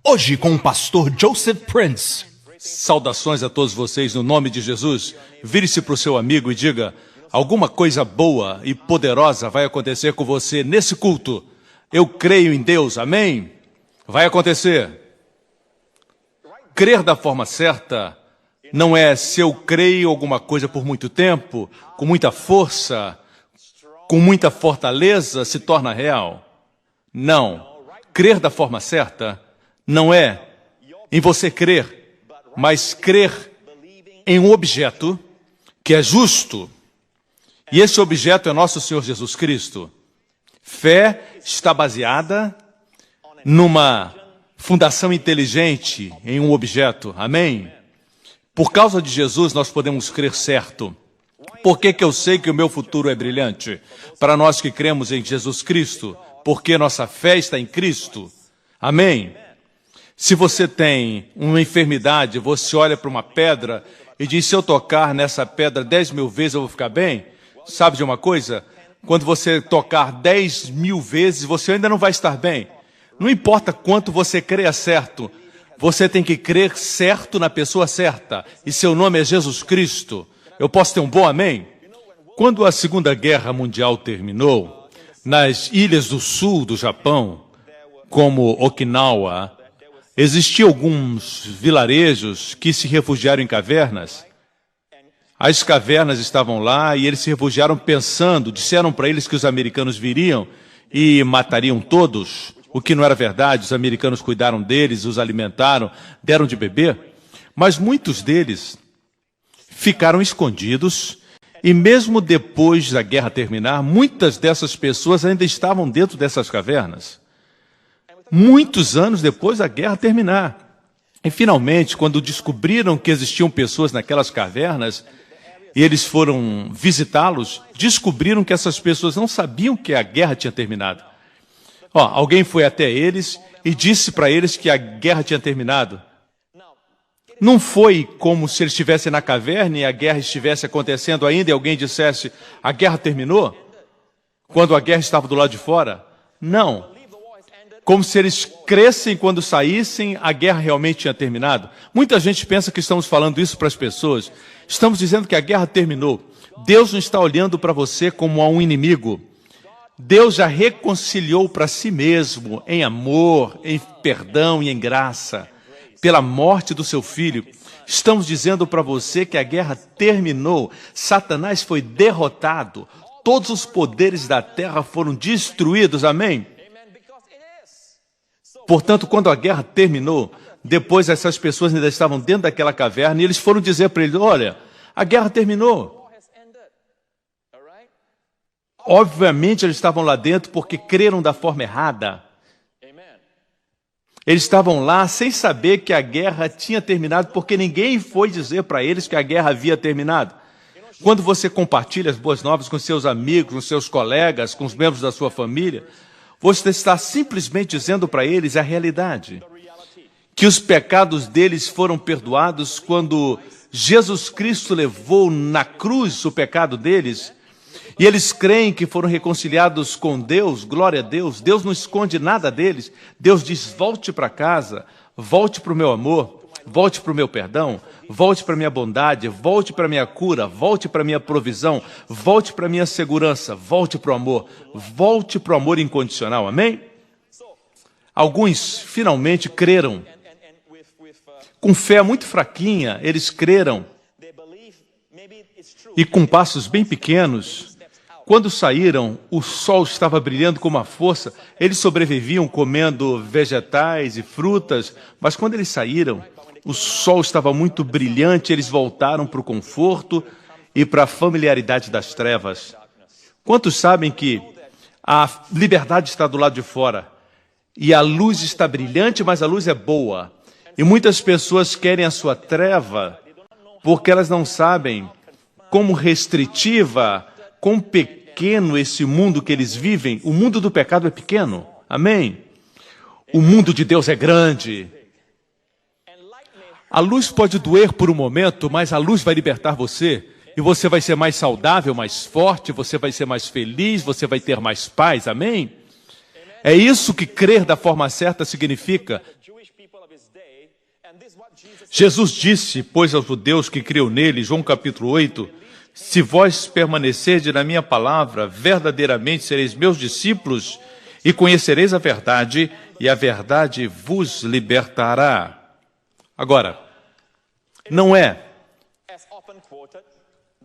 Hoje com o pastor Joseph Prince. Saudações a todos vocês no nome de Jesus. Vire-se para o seu amigo e diga: alguma coisa boa e poderosa vai acontecer com você nesse culto. Eu creio em Deus, amém? Vai acontecer. Crer da forma certa não é se eu creio alguma coisa por muito tempo, com muita força, com muita fortaleza, se torna real. Não. Crer da forma certa não é em você crer, mas crer em um objeto que é justo. E esse objeto é nosso Senhor Jesus Cristo. Fé está baseada numa fundação inteligente em um objeto. Amém? Por causa de Jesus, nós podemos crer certo. Por que eu sei que o meu futuro é brilhante? Para nós que cremos em Jesus Cristo, porque nossa fé está em Cristo. Amém? Se você tem uma enfermidade, você olha para uma pedra e diz: se eu tocar nessa pedra 10.000 vezes eu vou ficar bem? Sabe de uma coisa? Quando você tocar 10.000 vezes, você ainda não vai estar bem. Não importa quanto você creia certo, você tem que crer certo na pessoa certa. E seu nome é Jesus Cristo. Eu posso ter um bom amém? Quando a Segunda Guerra Mundial terminou, nas ilhas do sul do Japão, como Okinawa, existiam alguns vilarejos que se refugiaram em cavernas. As cavernas estavam lá e eles se refugiaram pensando, disseram para eles que os americanos viriam e matariam todos, o que não era verdade. Os americanos cuidaram deles, os alimentaram, deram de beber, mas muitos deles ficaram escondidos e mesmo depois da guerra terminar, muitas dessas pessoas ainda estavam dentro dessas cavernas. Muitos anos depois da guerra terminar. E finalmente, quando descobriram que existiam pessoas naquelas cavernas, e eles foram visitá-los, descobriram que essas pessoas não sabiam que a guerra tinha terminado. Alguém foi até eles e disse para eles que a guerra tinha terminado. Não foi como se eles estivessem na caverna e a guerra estivesse acontecendo ainda e alguém dissesse: a guerra terminou? Quando a guerra estava do lado de fora? Não. Como se eles crescem quando saíssem, a guerra realmente tinha terminado. Muita gente pensa que estamos falando isso para as pessoas. Estamos dizendo que a guerra terminou. Deus não está olhando para você como a um inimigo. Deus já reconciliou para si mesmo, em amor, em perdão e em graça, pela morte do seu filho. Estamos dizendo para você que a guerra terminou. Satanás foi derrotado. Todos os poderes da terra foram destruídos. Amém? Portanto, quando a guerra terminou, depois essas pessoas ainda estavam dentro daquela caverna e eles foram dizer para ele: olha, a guerra terminou. Obviamente eles estavam lá dentro porque creram da forma errada. Eles estavam lá sem saber que a guerra tinha terminado, porque ninguém foi dizer para eles que a guerra havia terminado. Quando você compartilha as boas novas com seus amigos, com seus colegas, com os membros da sua família, você está simplesmente dizendo para eles a realidade. Que os pecados deles foram perdoados quando Jesus Cristo levou na cruz o pecado deles. E eles creem que foram reconciliados com Deus. Glória a Deus. Deus não esconde nada deles. Deus diz: volte para casa, volte para o meu amor, volte para o meu perdão, volte para a minha bondade, volte para a minha cura, volte para a minha provisão, volte para a minha segurança, volte para o amor, volte para o amor incondicional. Amém? Alguns finalmente creram. Com fé muito fraquinha, eles creram. E com passos bem pequenos, quando saíram, o sol estava brilhando com uma força. Eles sobreviviam comendo vegetais e frutas, mas quando eles saíram, o sol estava muito brilhante, eles voltaram para o conforto e para a familiaridade das trevas. Quantos sabem que a liberdade está do lado de fora? E a luz está brilhante, mas a luz é boa. E muitas pessoas querem a sua treva porque elas não sabem como restritiva, quão pequeno esse mundo que eles vivem. O mundo do pecado é pequeno. Amém? O mundo de Deus é grande. A luz pode doer por um momento, mas a luz vai libertar você. E você vai ser mais saudável, mais forte, você vai ser mais feliz, você vai ter mais paz. Amém? É isso que crer da forma certa significa. Jesus disse, pois, aos judeus que criam nele, João capítulo 8, se vós permanecerdes na minha palavra, verdadeiramente sereis meus discípulos e conhecereis a verdade, e a verdade vos libertará. Agora, não é,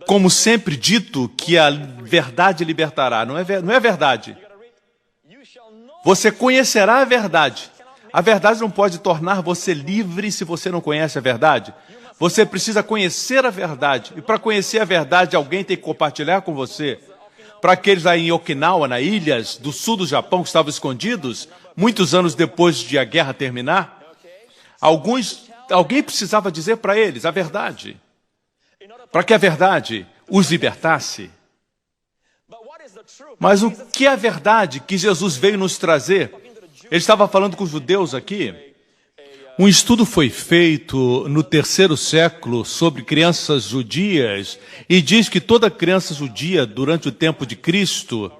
como sempre dito, que a verdade libertará. Não é verdade. Você conhecerá a verdade. A verdade não pode tornar você livre se você não conhece a verdade. Você precisa conhecer a verdade. E para conhecer a verdade, alguém tem que compartilhar com você. Para aqueles aí em Okinawa, nas ilhas do sul do Japão, que estavam escondidos, muitos anos depois de a guerra terminar, alguém precisava dizer para eles a verdade. Para que a verdade os libertasse. Mas o que é a verdade que Jesus veio nos trazer? Ele estava falando com os judeus aqui. Um estudo foi feito no 3º século sobre crianças judias e diz que toda criança judia, durante o tempo de Cristo,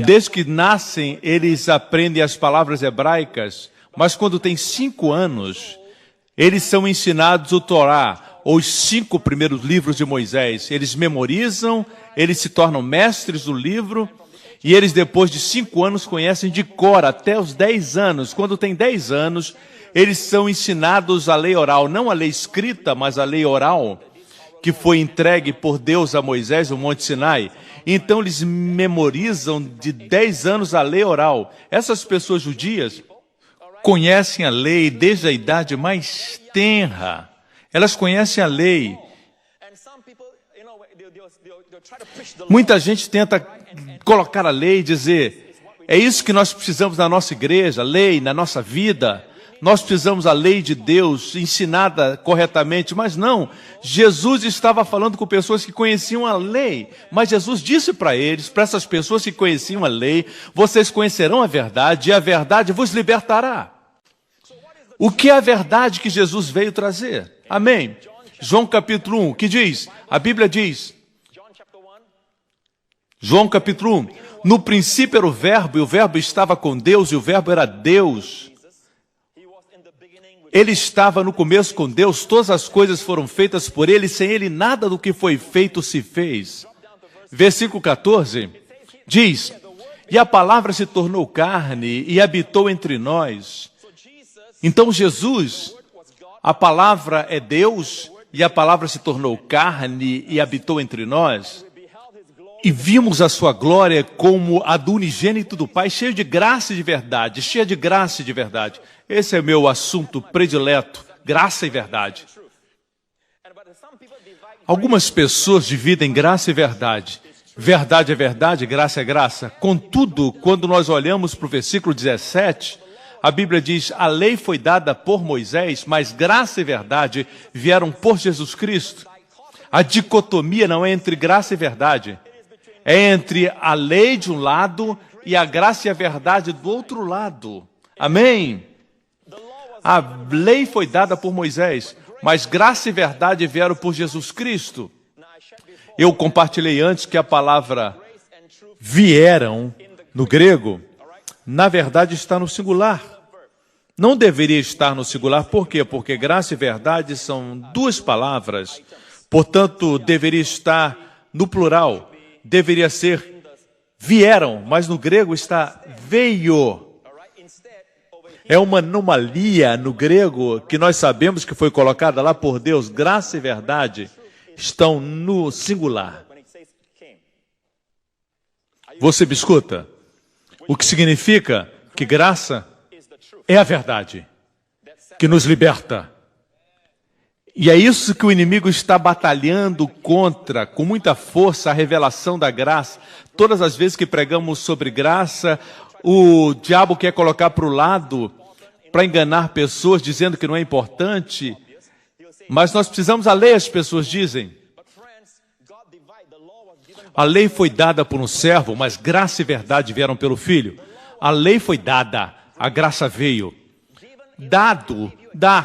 desde que nascem, eles aprendem as palavras hebraicas, mas quando têm 5 anos, eles são ensinados o Torá, ou os 5 primeiros livros de Moisés. Eles memorizam, eles se tornam mestres do livro, e eles, depois de 5 anos, conhecem de cor até os 10 anos. Quando tem 10 anos, eles são ensinados a lei oral, não a lei escrita, mas a lei oral, que foi entregue por Deus a Moisés no Monte Sinai. Então, eles memorizam de 10 anos a lei oral. Essas pessoas judias conhecem a lei desde a idade mais tenra. Elas conhecem a lei. Muita gente tenta colocar a lei e dizer, é isso que nós precisamos na nossa igreja, lei na nossa vida. Nós precisamos a lei de Deus ensinada corretamente, mas não. Jesus estava falando com pessoas que conheciam a lei, mas Jesus disse para eles, para essas pessoas que conheciam a lei, vocês conhecerão a verdade e a verdade vos libertará. O que é a verdade que Jesus veio trazer? Amém. João capítulo 1, que diz? A Bíblia diz, João capítulo 1, no princípio era o verbo, e o verbo estava com Deus, e o verbo era Deus. Ele estava no começo com Deus, todas as coisas foram feitas por ele, sem ele nada do que foi feito se fez. Versículo 14, diz, e a palavra se tornou carne e habitou entre nós. Então Jesus, a palavra é Deus, e a palavra se tornou carne e habitou entre nós. E vimos a sua glória como a do unigênito do Pai, cheio de graça e de verdade, cheia de graça e de verdade. Esse é o meu assunto predileto, graça e verdade. Algumas pessoas dividem graça e verdade. Verdade é verdade, graça é graça. Contudo, quando nós olhamos para o versículo 17, a Bíblia diz, a lei foi dada por Moisés, mas graça e verdade vieram por Jesus Cristo. A dicotomia não é entre graça e verdade. É entre a lei de um lado e a graça e a verdade do outro lado. Amém? A lei foi dada por Moisés, mas graça e verdade vieram por Jesus Cristo. Eu compartilhei antes que a palavra vieram, no grego, na verdade está no singular. Não deveria estar no singular, por quê? Porque graça e verdade são 2 palavras, portanto, deveria estar no plural. Deveria ser vieram, mas no grego está veio. É uma anomalia no grego que nós sabemos que foi colocada lá por Deus. Graça e verdade estão no singular. Você me escuta? O que significa que graça é a verdade que nos liberta. E é isso que o inimigo está batalhando contra, com muita força, a revelação da graça. Todas as vezes que pregamos sobre graça, o diabo quer colocar para o lado, para enganar pessoas, dizendo que não é importante. Mas nós precisamos a lei, as pessoas dizem. A lei foi dada por um servo, mas graça e verdade vieram pelo Filho. A lei foi dada, a graça veio.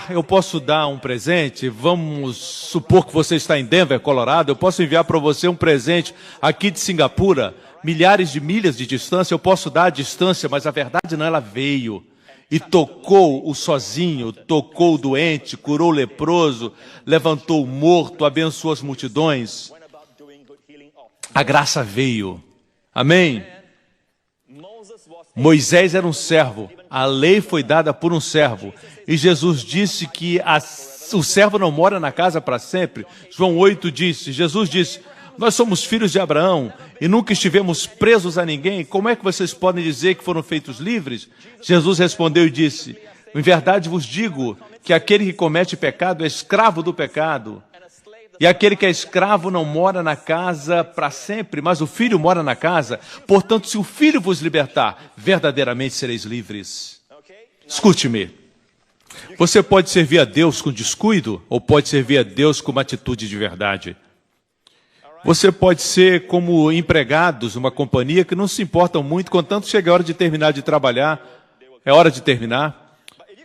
Eu posso dar um presente, vamos supor que você está em Denver, Colorado, eu posso enviar para você um presente aqui de Singapura, milhares de milhas de distância, eu posso dar a distância, mas a verdade não, ela veio. e tocou o sozinho, tocou o doente, curou o leproso, levantou o morto, abençoou as multidões. A graça veio. Amém? Moisés era um servo, a lei foi dada por um servo, e Jesus disse que o servo não mora na casa para sempre. João 8 disse, Jesus disse, nós somos filhos de Abraão e nunca estivemos presos a ninguém, como é que vocês podem dizer que foram feitos livres? Jesus respondeu e disse, em verdade vos digo que aquele que comete pecado é escravo do pecado. E aquele que é escravo não mora na casa para sempre, mas o Filho mora na casa. Portanto, se o Filho vos libertar, verdadeiramente sereis livres. Escute-me. Você pode servir a Deus com descuido ou pode servir a Deus com uma atitude de verdade. Você pode ser como empregados numa companhia que não se importam muito, contanto chega a hora de terminar de trabalhar, é hora de terminar.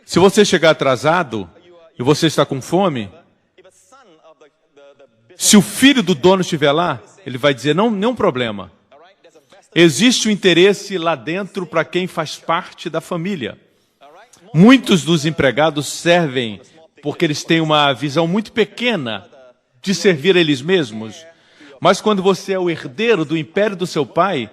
Se você chegar atrasado e você está com fome, se o filho do dono estiver lá, ele vai dizer, não, nenhum problema. Existe um interesse lá dentro para quem faz parte da família. Muitos dos empregados servem porque eles têm uma visão muito pequena de servir a eles mesmos. Mas quando você é o herdeiro do império do seu pai,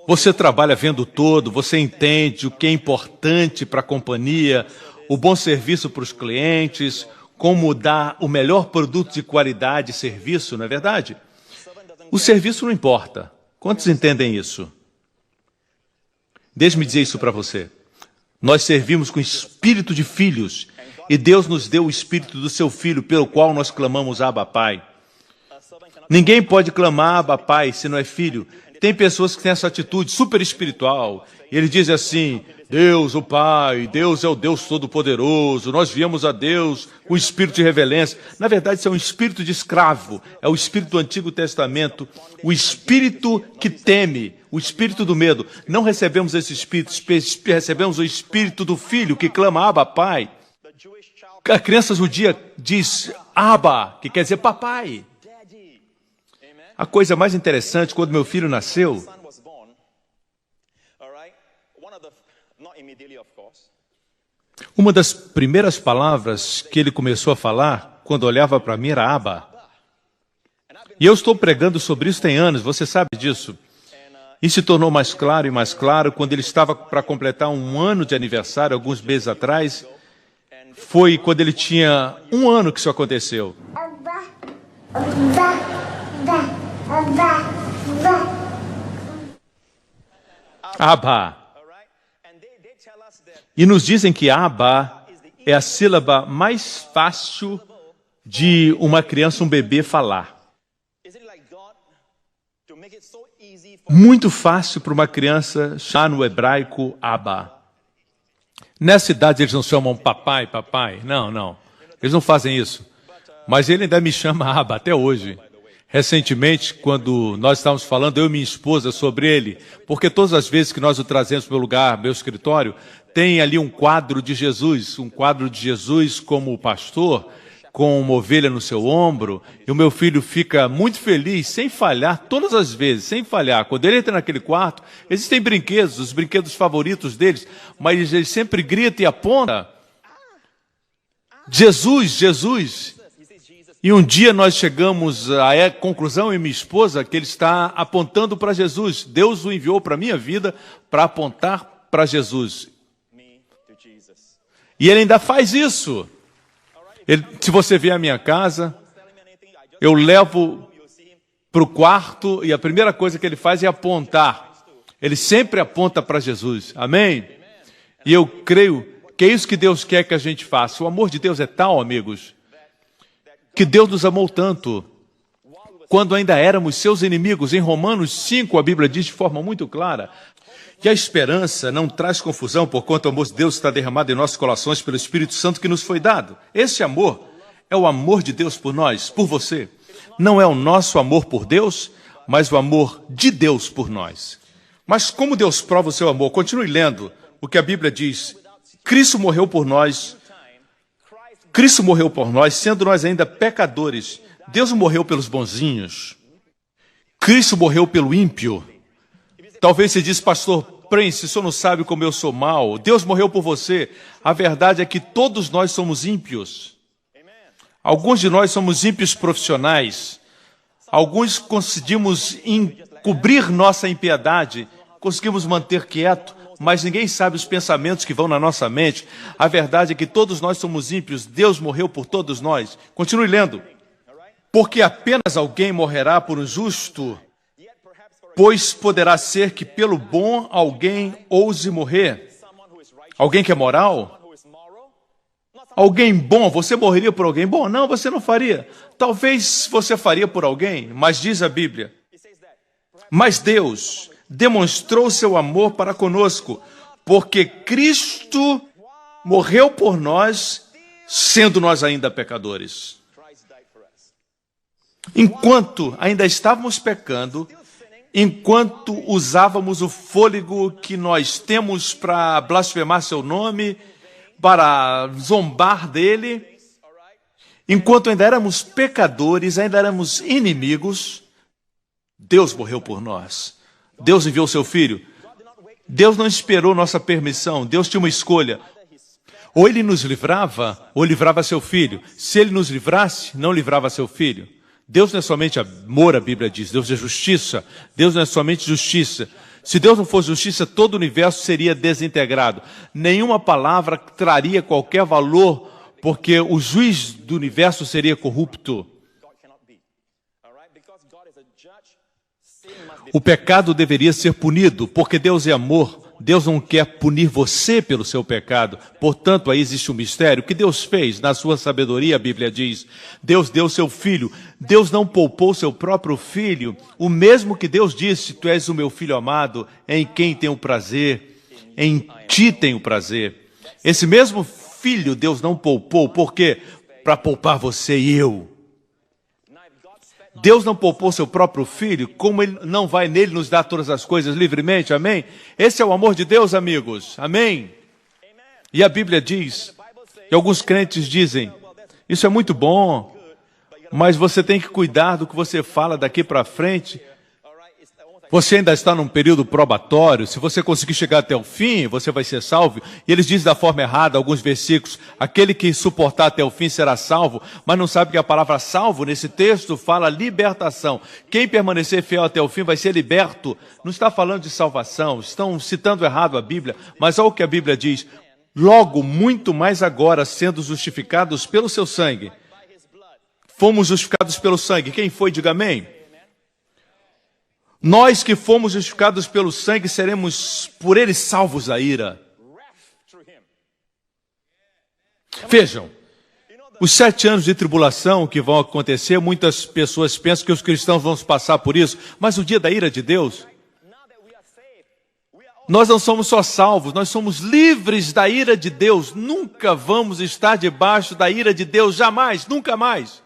você trabalha vendo o todo, você entende o que é importante para a companhia, o bom serviço para os clientes, como dar o melhor produto de qualidade e serviço, não é verdade? O serviço não importa. Quantos entendem isso? Deixe-me dizer isso para você. Nós servimos com espírito de filhos e Deus nos deu o espírito do seu Filho, pelo qual nós clamamos Abba Pai. Ninguém pode clamar Abba Pai se não é filho. Tem pessoas que têm essa atitude super espiritual. E ele diz assim, Deus, o Pai, Deus é o Deus Todo-Poderoso, nós viemos a Deus com espírito de reverência. Na verdade, isso é um espírito de escravo, é o espírito do Antigo Testamento, o espírito que teme, o espírito do medo. Não recebemos esse espírito, recebemos o espírito do filho que clama Abba, Pai. A criança judia diz Abba, que quer dizer papai. A coisa mais interessante, quando meu filho nasceu, uma das primeiras palavras que ele começou a falar, quando olhava para mim, era Abba. E eu estou pregando sobre isso tem anos, você sabe disso. E se tornou mais claro e mais claro quando ele estava para completar 1 ano de aniversário, alguns meses atrás. Foi quando ele tinha 1 ano que isso aconteceu. Abba. E nos dizem que Abba é a sílaba mais fácil de uma criança, um bebê falar. Muito fácil para uma criança chamar no hebraico Abba. Nessa idade eles não chamam papai, papai. Não, não. Eles não fazem isso. Mas ele ainda me chama Abba até hoje. Recentemente, quando nós estávamos falando, eu e minha esposa, sobre ele, porque todas as vezes que nós o trazemos para o lugar, meu escritório, tem ali um quadro de Jesus como pastor, com uma ovelha no seu ombro, e o meu filho fica muito feliz, sem falhar, todas as vezes, sem falhar. Quando ele entra naquele quarto, existem brinquedos, os brinquedos favoritos deles, mas ele sempre grita e aponta, Jesus, Jesus. E um dia nós chegamos à conclusão, eu e minha esposa, que ele está apontando para Jesus. Deus o enviou para a minha vida para apontar para Jesus. E ele ainda faz isso. Se você vier à minha casa, eu levo para o quarto e a primeira coisa que ele faz é apontar. Ele sempre aponta para Jesus. Amém? E eu creio que é isso que Deus quer que a gente faça. O amor de Deus é tal, amigos, que Deus nos amou tanto, quando ainda éramos seus inimigos. Em Romanos 5, a Bíblia diz de forma muito clara, que a esperança não traz confusão, porquanto o amor de Deus está derramado em nossos corações pelo Espírito Santo que nos foi dado. Esse amor é o amor de Deus por nós, por você. Não é o nosso amor por Deus, mas o amor de Deus por nós. Mas como Deus prova o seu amor? Continue lendo o que a Bíblia diz. Cristo morreu por nós, sendo nós ainda pecadores. Deus não morreu pelos bonzinhos. Cristo morreu pelo ímpio. Talvez você diz, pastor, Prince, o senhor não sabe como eu sou mau. Deus morreu por você. A verdade é que todos nós somos ímpios. Alguns de nós somos ímpios profissionais. Alguns conseguimos encobrir nossa impiedade. Conseguimos manter quieto, mas ninguém sabe os pensamentos que vão na nossa mente. A verdade é que todos nós somos ímpios. Deus morreu por todos nós. Continue lendo. Porque apenas alguém morrerá por um justo, pois poderá ser que pelo bom alguém ouse morrer. Alguém que é moral? Alguém bom, você morreria por alguém bom? Não, você não faria. Talvez você faria por alguém, mas diz a Bíblia. Mas Deus demonstrou seu amor para conosco, porque Cristo morreu por nós, sendo nós ainda pecadores. Enquanto ainda estávamos pecando, enquanto usávamos o fôlego que nós temos para blasfemar seu nome, para zombar dele, enquanto ainda éramos pecadores, ainda éramos inimigos, Deus morreu por nós. Deus enviou seu Filho. Deus não esperou nossa permissão. Deus tinha uma escolha. Ou ele nos livrava, ou livrava seu Filho. Se ele nos livrasse, não livrava seu Filho. Deus não é somente amor, a Bíblia diz. Deus é justiça. Deus não é somente justiça. Se Deus não fosse justiça, todo o universo seria desintegrado. Nenhuma palavra traria qualquer valor, porque o juiz do universo seria corrupto. O pecado deveria ser punido, porque Deus é amor. Deus não quer punir você pelo seu pecado. Portanto, aí existe um mistério. O que Deus fez na sua sabedoria, a Bíblia diz. Deus deu seu Filho. Deus não poupou seu próprio Filho. O mesmo que Deus disse, tu és o meu Filho amado, em quem tenho prazer, em ti tenho prazer. Esse mesmo Filho Deus não poupou. Por quê? Para poupar você e eu. Deus não poupou seu próprio Filho, como Ele não vai nele nos dar todas as coisas livremente, amém? Esse é o amor de Deus, amigos, amém? E a Bíblia diz, e alguns crentes dizem, isso é muito bom, mas você tem que cuidar do que você fala daqui para frente. Você ainda está num período probatório, se você conseguir chegar até o fim, você vai ser salvo. E eles dizem da forma errada, alguns versículos, aquele que suportar até o fim será salvo, mas não sabe que a palavra salvo, nesse texto, fala libertação. Quem permanecer fiel até o fim vai ser liberto. Não está falando de salvação, estão citando errado a Bíblia, mas olha o que a Bíblia diz. Logo, muito mais agora, sendo justificados pelo seu sangue. Fomos justificados pelo sangue. Quem foi, diga amém. Nós que fomos justificados pelo sangue, seremos por ele salvos da ira. Vejam, os 7 anos de tribulação que vão acontecer, muitas pessoas pensam que os cristãos vão passar por isso, mas o dia da ira de Deus, nós não somos só salvos, nós somos livres da ira de Deus. Nunca vamos estar debaixo da ira de Deus, jamais, nunca mais.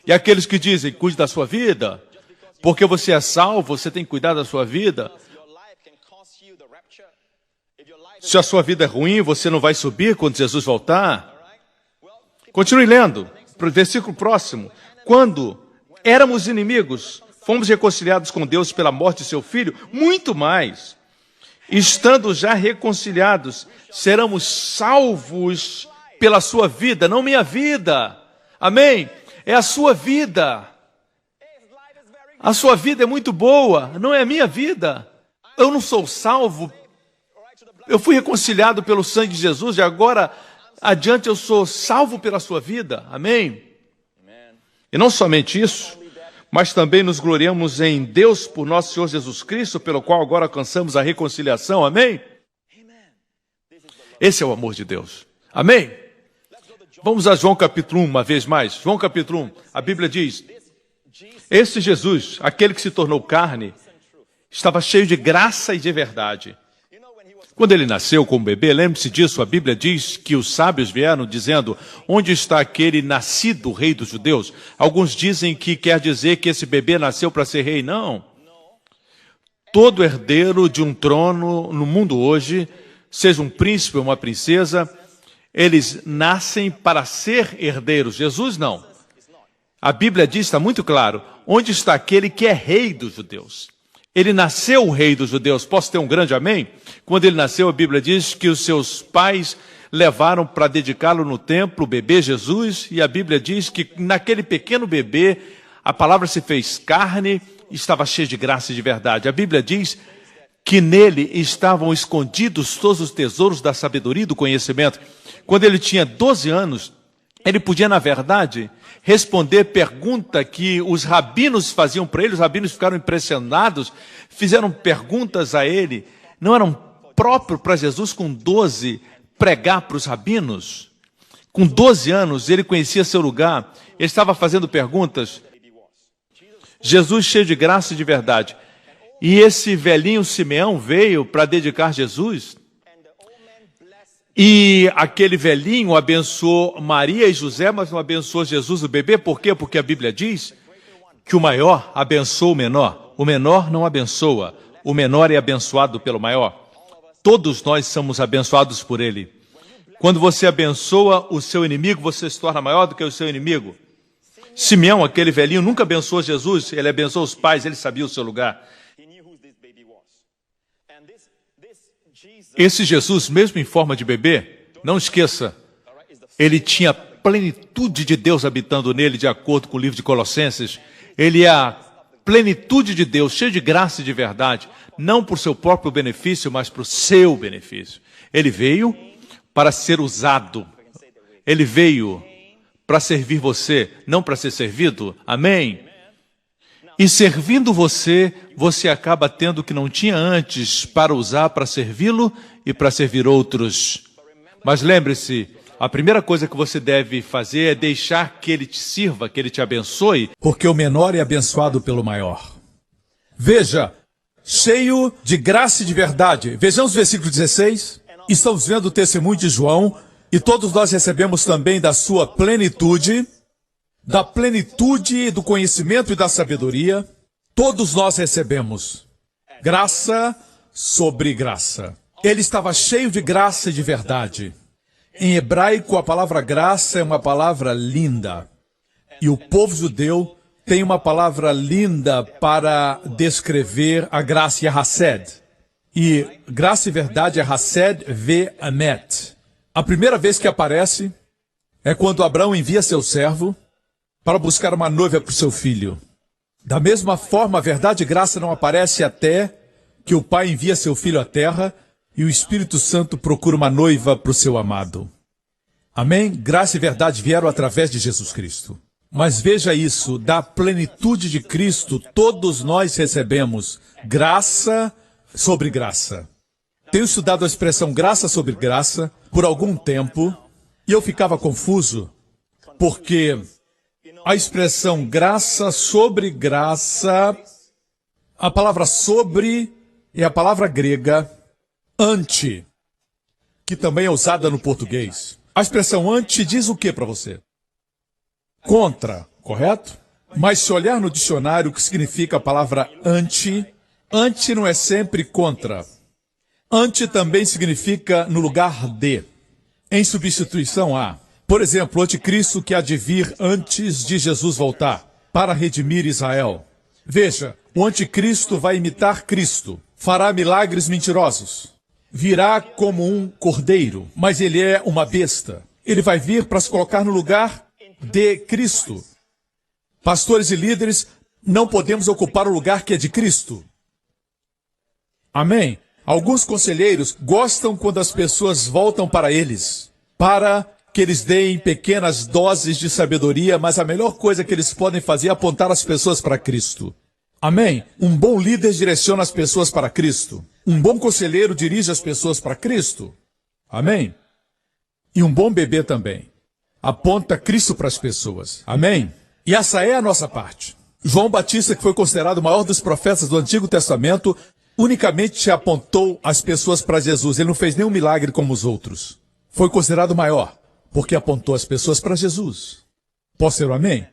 E aqueles que dizem, cuide da sua vida, porque você é salvo, você tem que cuidar da sua vida. Se a sua vida é ruim, você não vai subir quando Jesus voltar. Continue lendo, para o versículo próximo. Quando éramos inimigos, fomos reconciliados com Deus pela morte de seu Filho, muito mais. Estando já reconciliados, seremos salvos pela sua vida, não minha vida. Amém? É a sua vida. A sua vida é muito boa, não é a minha vida. Eu não sou salvo. Eu fui reconciliado pelo sangue de Jesus e agora adiante eu sou salvo pela sua vida. Amém? E não somente isso, mas também nos gloriamos em Deus por nosso Senhor Jesus Cristo, pelo qual agora alcançamos a reconciliação. Amém? Esse é o amor de Deus. Amém? Vamos a João capítulo 1 uma vez mais. João capítulo 1, a Bíblia diz... Esse Jesus, aquele que se tornou carne, estava cheio de graça e de verdade. Quando ele nasceu como bebê, lembre-se disso, a Bíblia diz que os sábios vieram dizendo, onde está aquele nascido rei dos judeus? Alguns dizem que quer dizer que esse bebê nasceu para ser rei. Não. Todo herdeiro de um trono no mundo hoje, seja um príncipe ou uma princesa, eles nascem para ser herdeiros. Jesus não. A Bíblia diz, está muito claro, onde está aquele que é rei dos judeus? Ele nasceu o rei dos judeus. Posso ter um grande amém? Quando ele nasceu, a Bíblia diz que os seus pais levaram para dedicá-lo no templo o bebê Jesus, e a Bíblia diz que naquele pequeno bebê a palavra se fez carne e estava cheia de graça e de verdade. A Bíblia diz que nele estavam escondidos todos os tesouros da sabedoria e do conhecimento. Quando ele tinha 12 anos, ele podia, na verdade, responder pergunta que os rabinos faziam para ele. Os rabinos ficaram impressionados, fizeram perguntas a ele. Não eram próprio para Jesus, com 12, pregar para os rabinos? Com 12 anos, ele conhecia seu lugar, ele estava fazendo perguntas. Jesus cheio de graça e de verdade. E esse velhinho Simeão veio para dedicar Jesus. E aquele velhinho abençoou Maria e José, mas não abençoou Jesus, o bebê. Por quê? Porque a Bíblia diz que o maior abençoa o menor. O menor não abençoa. O menor é abençoado pelo maior. Todos nós somos abençoados por ele. Quando você abençoa o seu inimigo, você se torna maior do que o seu inimigo. Simeão, aquele velhinho, nunca abençoou Jesus. Ele abençoou os pais, ele sabia o seu lugar. Esse Jesus, mesmo em forma de bebê, não esqueça, ele tinha a plenitude de Deus habitando nele, de acordo com o livro de Colossenses. Ele é a plenitude de Deus, cheio de graça e de verdade, não por seu próprio benefício, mas para o seu benefício. Ele veio para ser usado. Ele veio para servir você, não para ser servido. Amém? E servindo você, você acaba tendo o que não tinha antes para usar, para servi-lo e para servir outros. Mas lembre-se, a primeira coisa que você deve fazer é deixar que ele te sirva, que ele te abençoe. Porque o menor é abençoado pelo maior. Veja, cheio de graça e de verdade. Vejamos o versículo 16. Estamos vendo o testemunho de João, e todos nós recebemos também da sua plenitude, da plenitude do conhecimento e da sabedoria. Todos nós recebemos graça sobre graça. Ele estava cheio de graça e de verdade. Em hebraico, a palavra graça é uma palavra linda. E o povo judeu tem uma palavra linda para descrever a graça e a Hesed. E graça e verdade é Hesed ve Emet. A primeira vez que aparece é quando Abraão envia seu servo para buscar uma noiva para o seu filho. Da mesma forma, a verdade e graça não aparece até que o Pai envia seu filho à terra e o Espírito Santo procura uma noiva para o seu amado. Amém? Graça e verdade vieram através de Jesus Cristo. Mas veja isso, da plenitude de Cristo, todos nós recebemos graça sobre graça. Tenho estudado a expressão graça sobre graça por algum tempo e eu ficava confuso, porque a expressão graça sobre graça, a palavra sobre é a palavra grega anti, que também é usada no português. A expressão anti diz o que para você? Contra, correto? Mas se olhar no dicionário o que significa a palavra anti, anti não é sempre contra. Anti também significa no lugar de, em substituição a. Por exemplo, o anticristo que há de vir antes de Jesus voltar, para redimir Israel. Veja, o anticristo vai imitar Cristo, fará milagres mentirosos. Virá como um cordeiro, mas ele é uma besta. Ele vai vir para se colocar no lugar de Cristo. Pastores e líderes, não podemos ocupar o lugar que é de Cristo. Amém? Alguns conselheiros gostam quando as pessoas voltam para eles, para que eles deem pequenas doses de sabedoria, mas a melhor coisa que eles podem fazer é apontar as pessoas para Cristo. Amém? Um bom líder direciona as pessoas para Cristo. Um bom conselheiro dirige as pessoas para Cristo. Amém? E um bom bebê também. Aponta Cristo para as pessoas. Amém? E essa é a nossa parte. João Batista, que foi considerado o maior dos profetas do Antigo Testamento, unicamente apontou as pessoas para Jesus. Ele não fez nenhum milagre como os outros. Foi considerado maior, porque apontou as pessoas para Jesus. Posso ser um amém?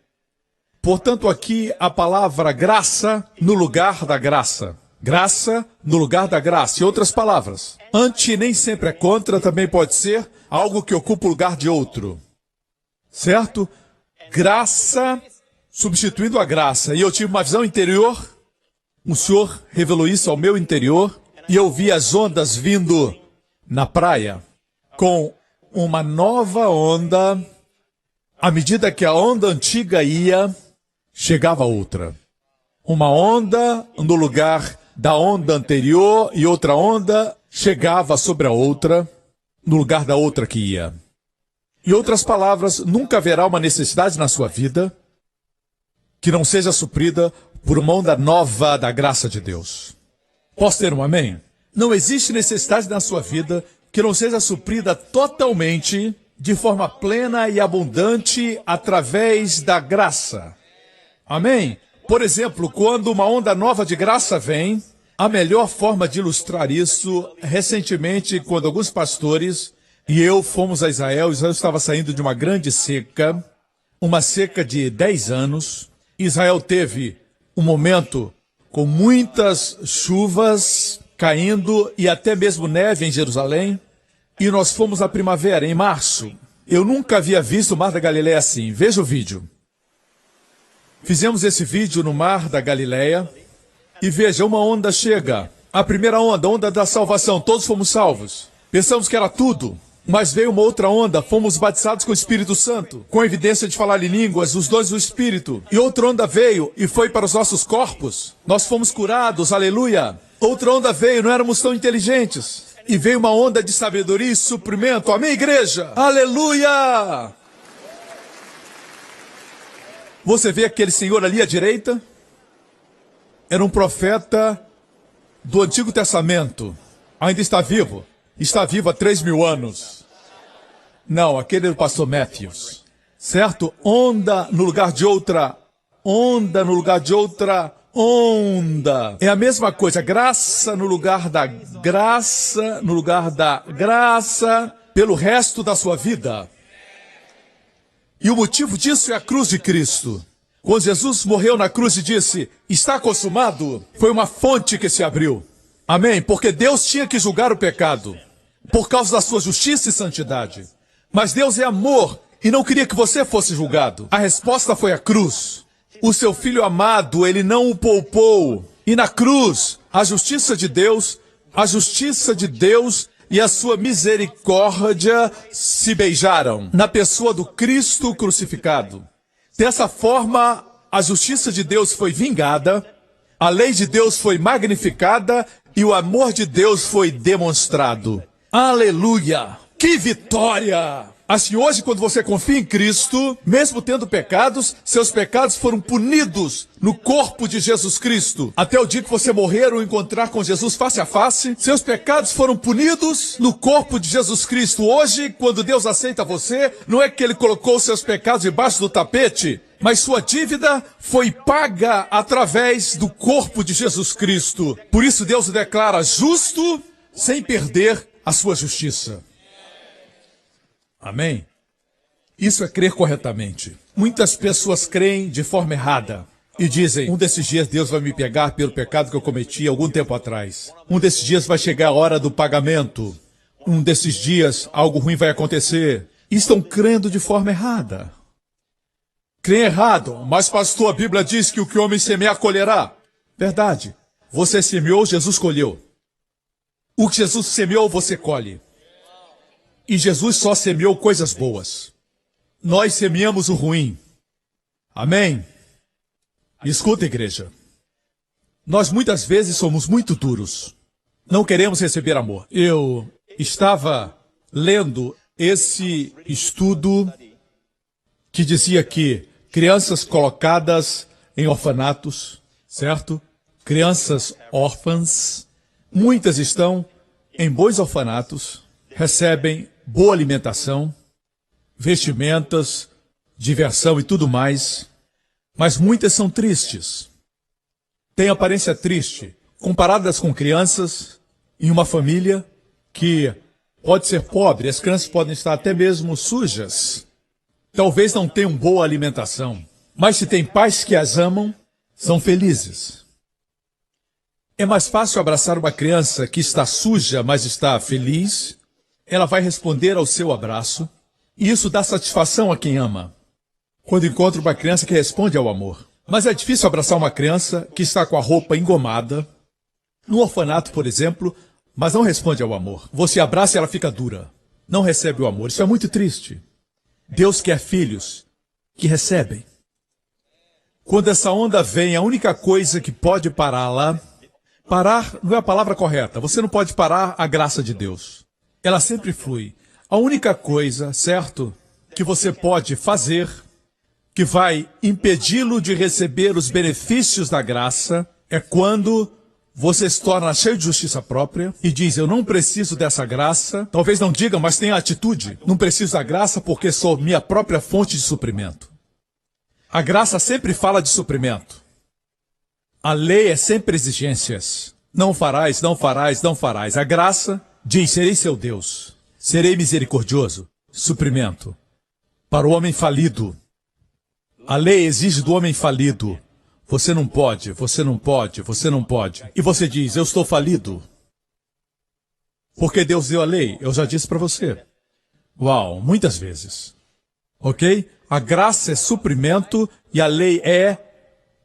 Portanto, aqui a palavra graça no lugar da graça. Graça no lugar da graça. Em outras palavras, anti nem sempre é contra, também pode ser algo que ocupa o lugar de outro. Certo? Graça substituindo a graça. E eu tive uma visão interior o Senhor revelou isso ao meu interior e eu vi as ondas vindo na praia com uma nova onda. À medida que a onda antiga ia, chegava outra. Uma onda no lugar da onda anterior e outra onda chegava sobre a outra, no lugar da outra que ia. Em outras palavras, nunca haverá uma necessidade na sua vida que não seja suprida por uma onda nova da graça de Deus. Posso ter um amém? Não existe necessidade na sua vida que não seja suprida totalmente, de forma plena e abundante, através da graça. Amém? Por exemplo, quando uma onda nova de graça vem, a melhor forma de ilustrar isso, recentemente, quando alguns pastores e eu fomos a Israel estava saindo de uma grande seca, uma seca de 10 anos. Israel teve um momento com muitas chuvas caindo e até mesmo neve em Jerusalém. E nós fomos na primavera, em março. Eu nunca havia visto o Mar da Galileia assim. Veja o vídeo. Fizemos esse vídeo no Mar da Galileia. E veja, uma onda chega. A primeira onda, onda da salvação. Todos fomos salvos. Pensamos que era tudo. Mas veio uma outra onda, fomos batizados com o Espírito Santo, com evidência de falar em línguas, os dons do Espírito. E outra onda veio e foi para os nossos corpos. Nós fomos curados, aleluia. Outra onda veio, não éramos tão inteligentes. E veio uma onda de sabedoria e suprimento. Amém, igreja? Aleluia! Você vê aquele senhor ali à direita? Era um profeta do Antigo Testamento. Ainda está vivo. Está vivo há 3.000 anos. Não, aquele era o pastor Matthews. Certo? Onda no lugar de outra. Onda no lugar de outra. Onda. É a mesma coisa. Graça no lugar da graça. No lugar da graça. Pelo resto da sua vida. E o motivo disso é a cruz de Cristo. Quando Jesus morreu na cruz e disse, está consumado, foi uma fonte que se abriu. Amém? Porque Deus tinha que julgar o pecado. Por causa da sua justiça e santidade. Mas Deus é amor e não queria que você fosse julgado. A resposta foi a cruz. O seu filho amado, ele não o poupou. E na cruz, a justiça de Deus e a sua misericórdia se beijaram. Na pessoa do Cristo crucificado. Dessa forma, a justiça de Deus foi vingada, a lei de Deus foi magnificada e o amor de Deus foi demonstrado. Aleluia! Que vitória! Assim, hoje, quando você confia em Cristo, mesmo tendo pecados, seus pecados foram punidos no corpo de Jesus Cristo. Até o dia que você morrer ou encontrar com Jesus face a face, seus pecados foram punidos no corpo de Jesus Cristo. Hoje, quando Deus aceita você, não é que Ele colocou seus pecados debaixo do tapete, mas sua dívida foi paga através do corpo de Jesus Cristo. Por isso, Deus o declara justo, sem perder a sua justiça. Amém? Isso é crer corretamente. Muitas pessoas creem de forma errada e dizem, um desses dias Deus vai me pegar pelo pecado que eu cometi algum tempo atrás. Um desses dias vai chegar a hora do pagamento. Um desses dias algo ruim vai acontecer. E estão crendo de forma errada. Creem errado, mas pastor, a Bíblia diz que o que o homem semear colherá. Verdade. Você semeou, Jesus colheu. O que Jesus semeou, você colhe. E Jesus só semeou coisas boas. Nós semeamos o ruim. Amém? Escuta, igreja. Nós muitas vezes somos muito duros. Não queremos receber amor. Eu estava lendo esse estudo que dizia que crianças colocadas em orfanatos, certo? Crianças órfãs, muitas estão em bons orfanatos, recebem boa alimentação, vestimentas, diversão e tudo mais, mas muitas são tristes. Têm aparência triste, comparadas com crianças em uma família que pode ser pobre, as crianças podem estar até mesmo sujas. Talvez não tenham boa alimentação, mas se tem pais que as amam, são felizes. É mais fácil abraçar uma criança que está suja, mas está feliz. Ela vai responder ao seu abraço, e isso dá satisfação a quem ama. Quando encontra uma criança que responde ao amor. Mas é difícil abraçar uma criança que está com a roupa engomada, no orfanato, por exemplo, mas não responde ao amor. Você abraça e ela fica dura. Não recebe o amor. Isso é muito triste. Deus quer filhos que recebem. Quando essa onda vem, a única coisa que pode pará-la... Parar não é a palavra correta. Você não pode parar a graça de Deus. Ela sempre flui. A única coisa, certo, que você pode fazer, que vai impedi-lo de receber os benefícios da graça, é quando você se torna cheio de justiça própria e diz, eu não preciso dessa graça. Talvez não diga, mas tenha atitude. Não preciso da graça porque sou minha própria fonte de suprimento. A graça sempre fala de suprimento. A lei é sempre exigências. Não farás, não farás, não farás. A graça diz, serei seu Deus. Serei misericordioso. Suprimento. Para o homem falido. A lei exige do homem falido. Você não pode, você não pode, você não pode. E você diz, eu estou falido. Porque Deus deu a lei. Eu já disse para você. Uau, muitas vezes. Ok? A graça é suprimento e a lei é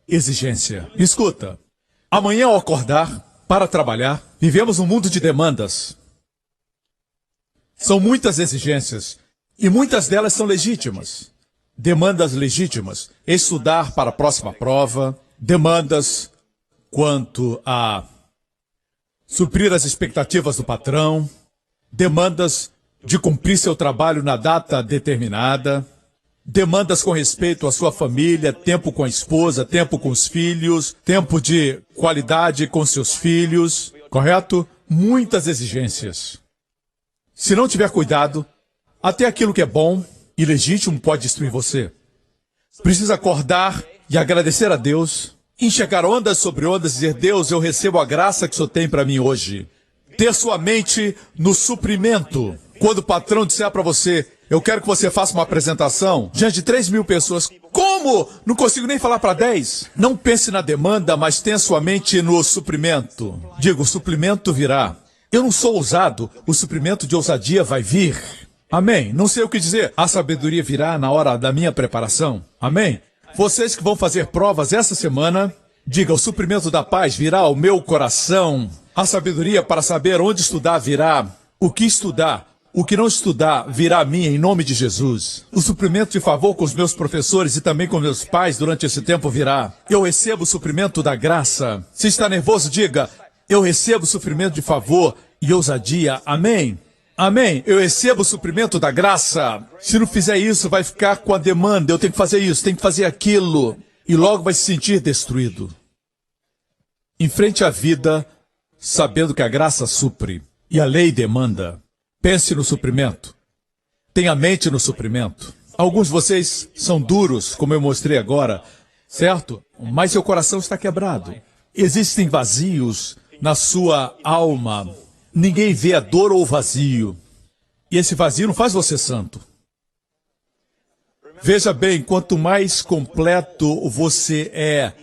exigência. Escuta, amanhã ao acordar para trabalhar, vivemos um mundo de demandas. São muitas exigências e muitas delas são legítimas. Demandas legítimas, estudar para a próxima prova, demandas quanto a suprir as expectativas do patrão, demandas de cumprir seu trabalho na data determinada, demandas com respeito à sua família, tempo com a esposa, tempo com os filhos, tempo de qualidade com seus filhos, correto? Muitas exigências. Se não tiver cuidado, até aquilo que é bom e legítimo pode destruir você. Precisa acordar e agradecer a Deus, enxergar ondas sobre ondas e dizer, Deus, eu recebo a graça que o Senhor tem para mim hoje. Ter sua mente no suprimento. Quando o patrão disser para você, eu quero que você faça uma apresentação diante de 3.000 pessoas. Como? Não consigo nem falar para 10. Não pense na demanda, mas tenha sua mente no suprimento. Digo, o suprimento virá. Eu não sou ousado, o suprimento de ousadia vai vir. Amém? Não sei o que dizer. A sabedoria virá na hora da minha preparação. Amém? Vocês que vão fazer provas essa semana, diga, o suprimento da paz virá ao meu coração. A sabedoria para saber onde estudar virá. O que estudar? O que não estudar virá a mim em nome de Jesus. O suprimento de favor com os meus professores e também com meus pais durante esse tempo virá. Eu recebo o suprimento da graça. Se está nervoso, diga, eu recebo o suprimento de favor e ousadia. Amém? Amém? Eu recebo o suprimento da graça. Se não fizer isso, vai ficar com a demanda. Eu tenho que fazer isso, tenho que fazer aquilo. E logo vai se sentir destruído. Enfrente a vida sabendo que a graça supre e a lei demanda. Pense no suprimento. Tenha mente no suprimento. Alguns de vocês são duros, como eu mostrei agora, certo? Mas seu coração está quebrado. Existem vazios na sua alma. Ninguém vê a dor ou o vazio. E esse vazio não faz você santo. Veja bem, quanto mais completo você é,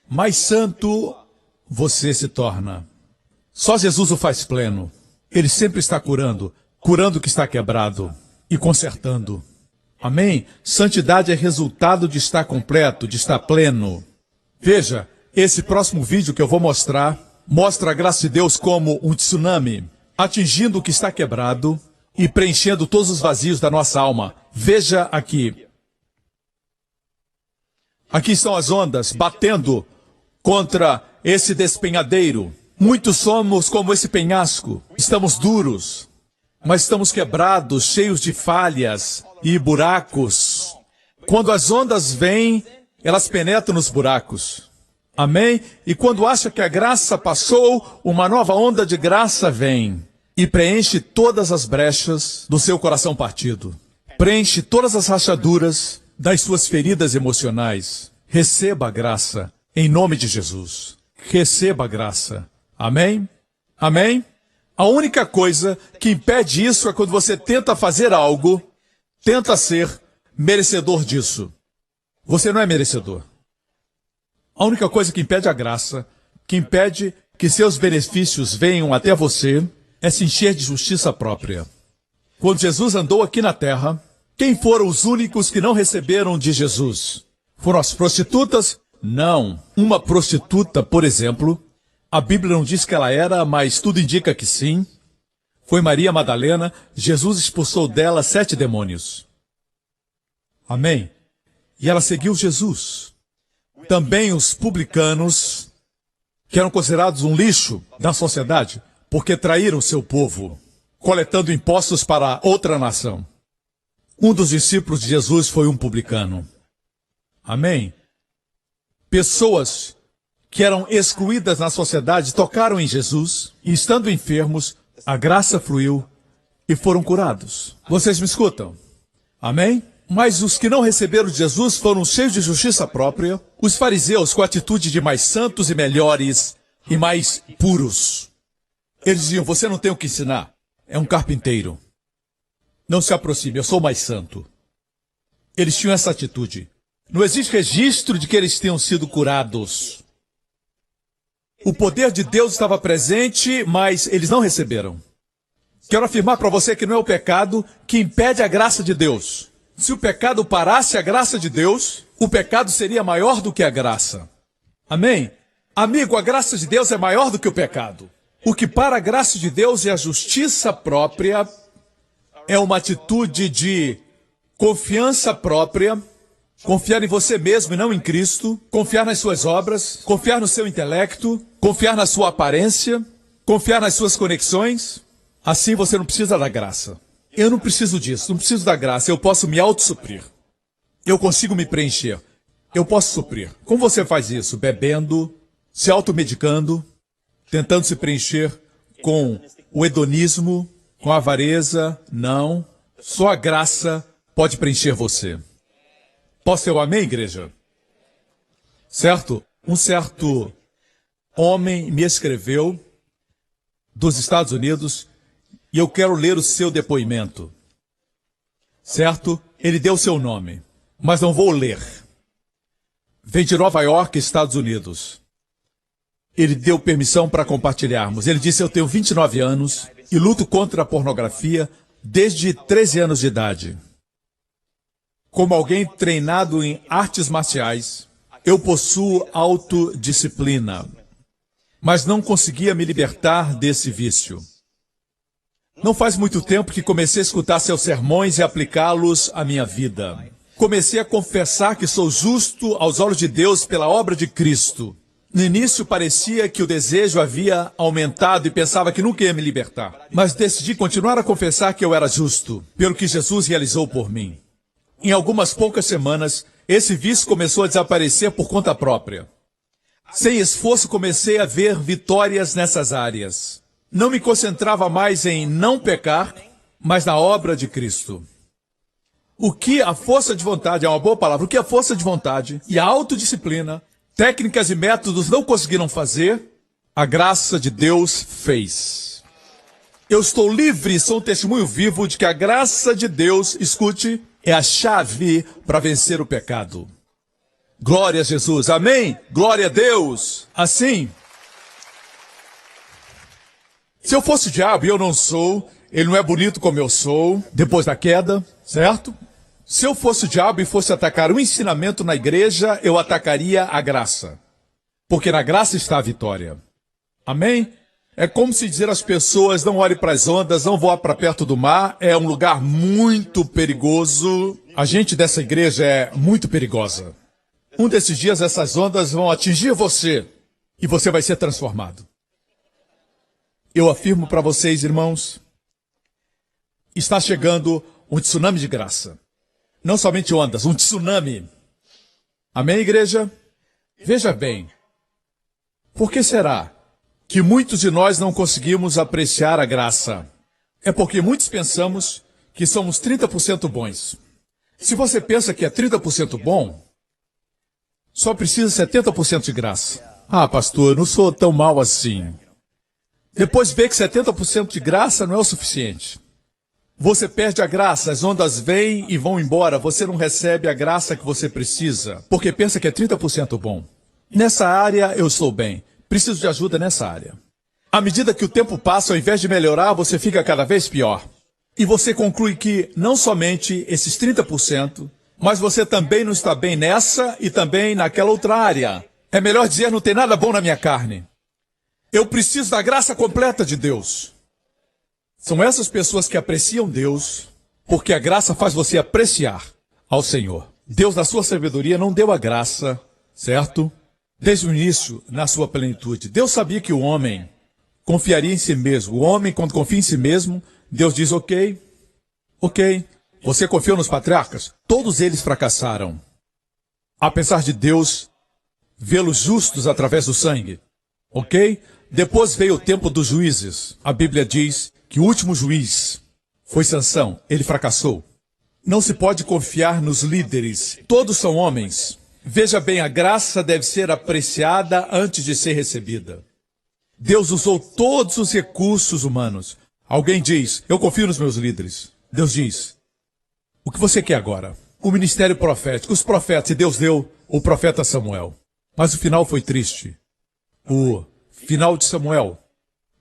mais santo você se torna. Só Jesus o faz pleno. Ele sempre está curando o que está quebrado e consertando. Amém? Santidade é resultado de estar completo, de estar pleno. Veja, esse próximo vídeo que eu vou mostrar, mostra a graça de Deus como um tsunami, atingindo o que está quebrado e preenchendo todos os vazios da nossa alma. Veja aqui. Aqui estão as ondas batendo contra esse despenhadeiro. Muitos somos como esse penhasco. Estamos duros, mas estamos quebrados, cheios de falhas e buracos. Quando as ondas vêm, elas penetram nos buracos. Amém? E quando acha que a graça passou, uma nova onda de graça vem e preenche todas as brechas do seu coração partido. Preenche todas as rachaduras das suas feridas emocionais. Receba a graça em nome de Jesus. Receba a graça. Amém? Amém? A única coisa que impede isso é quando você tenta fazer algo, tenta ser merecedor disso. Você não é merecedor. A única coisa que impede a graça, que impede que seus benefícios venham até você, é se encher de justiça própria. Quando Jesus andou aqui na terra, quem foram os únicos que não receberam de Jesus? Foram as prostitutas, Não. Uma prostituta, por exemplo, a Bíblia não diz que ela era, mas tudo indica que sim. Foi Maria Madalena. Jesus expulsou dela 7 demônios. Amém? E ela seguiu Jesus. Também os publicanos, que eram considerados um lixo da sociedade, porque traíram seu povo, coletando impostos para outra nação. Um dos discípulos de Jesus foi um publicano. Amém? Pessoas que eram excluídas na sociedade tocaram em Jesus e, estando enfermos, a graça fluiu e foram curados. Vocês me escutam? Amém? Mas os que não receberam Jesus foram cheios de justiça própria, os fariseus com a atitude de mais santos e melhores e mais puros. Eles diziam, você não tem o que ensinar, é um carpinteiro. Não se aproxime, eu sou mais santo. Eles tinham essa atitude. Não existe registro de que eles tenham sido curados. O poder de Deus estava presente, mas eles não receberam. Quero afirmar para você que não é o pecado que impede a graça de Deus. Se o pecado parasse a graça de Deus, o pecado seria maior do que a graça. Amém? Amigo, a graça de Deus é maior do que o pecado. O que para a graça de Deus é a justiça própria, é uma atitude de confiança própria, confiar em você mesmo e não em Cristo, confiar nas suas obras, confiar no seu intelecto, confiar na sua aparência, confiar nas suas conexões. Assim você não precisa da graça. Eu não preciso disso, não preciso da graça, eu posso me autossuprir. Eu consigo me preencher. Eu posso suprir. Como você faz isso? Bebendo, se automedicando, tentando se preencher com o hedonismo, com a avareza? Não. Só a graça pode preencher você. Posso ter um amém, igreja? Certo? Um certo homem me escreveu dos Estados Unidos e eu quero ler o seu depoimento. Certo? Ele deu seu nome, mas não vou ler. Vem de Nova York, Estados Unidos. Ele deu permissão para compartilharmos. Ele disse, eu tenho 29 anos e luto contra a pornografia desde 13 anos de idade. Como alguém treinado em artes marciais, eu possuo autodisciplina, mas não conseguia me libertar desse vício. Não faz muito tempo que comecei a escutar seus sermões e aplicá-los à minha vida. Comecei a confessar que sou justo aos olhos de Deus pela obra de Cristo. No início parecia que o desejo havia aumentado e pensava que nunca ia me libertar. Mas decidi continuar a confessar que eu era justo, pelo que Jesus realizou por mim. Em algumas poucas semanas, esse vício começou a desaparecer por conta própria. Sem esforço, comecei a ver vitórias nessas áreas. Não me concentrava mais em não pecar, mas na obra de Cristo. O que a força de vontade, é uma boa palavra, o que a força de vontade e a autodisciplina, técnicas e métodos não conseguiram fazer, a graça de Deus fez. Eu estou livre, sou um testemunho vivo de que a graça de Deus, escute, é a chave para vencer o pecado. Glória a Jesus, amém? Glória a Deus. Assim, se eu fosse o diabo e eu não sou, ele não é bonito como eu sou, depois da queda, certo? Se eu fosse o diabo e fosse atacar o ensinamento na igreja, eu atacaria a graça. Porque na graça está a vitória. Amém? É como se dizer às pessoas, não olhe para as ondas, não voe para perto do mar, é um lugar muito perigoso. A gente dessa igreja é muito perigosa. Um desses dias essas ondas vão atingir você e você vai ser transformado. Eu afirmo para vocês, irmãos, está chegando um tsunami de graça. Não somente ondas, um tsunami. Amém, igreja? Veja bem, por que será que muitos de nós não conseguimos apreciar a graça? É porque muitos pensamos que somos 30% bons. Se você pensa que é 30% bom, só precisa 70% de graça. Ah, pastor, eu não sou tão mal assim. Depois vê que 70% de graça não é o suficiente. Você perde a graça, as ondas vêm e vão embora, você não recebe a graça que você precisa, porque pensa que é 30% bom. Nessa área eu estou bem, preciso de ajuda nessa área. À medida que o tempo passa, ao invés de melhorar, você fica cada vez pior. E você conclui que não somente esses 30%, Mas você também não está bem nessa e também naquela outra área. É melhor dizer, não tem nada bom na minha carne. Eu preciso da graça completa de Deus. São essas pessoas que apreciam Deus, porque a graça faz você apreciar ao Senhor. Deus, na sua sabedoria, não deu a graça, certo? Desde o início, na sua plenitude. Deus sabia que o homem confiaria em si mesmo. O homem, quando confia em si mesmo, Deus diz, ok. Você confiou nos patriarcas? Todos eles fracassaram. Apesar de Deus vê-los justos através do sangue. Ok? Depois veio o tempo dos juízes. A Bíblia diz que o último juiz foi Sansão. Ele fracassou. Não se pode confiar nos líderes. Todos são homens. Veja bem, a graça deve ser apreciada antes de ser recebida. Deus usou todos os recursos humanos. Alguém diz, eu confio nos meus líderes. Deus diz, o que você quer agora? O ministério profético, os profetas, e Deus deu o profeta Samuel. Mas o final foi triste. O final de Samuel,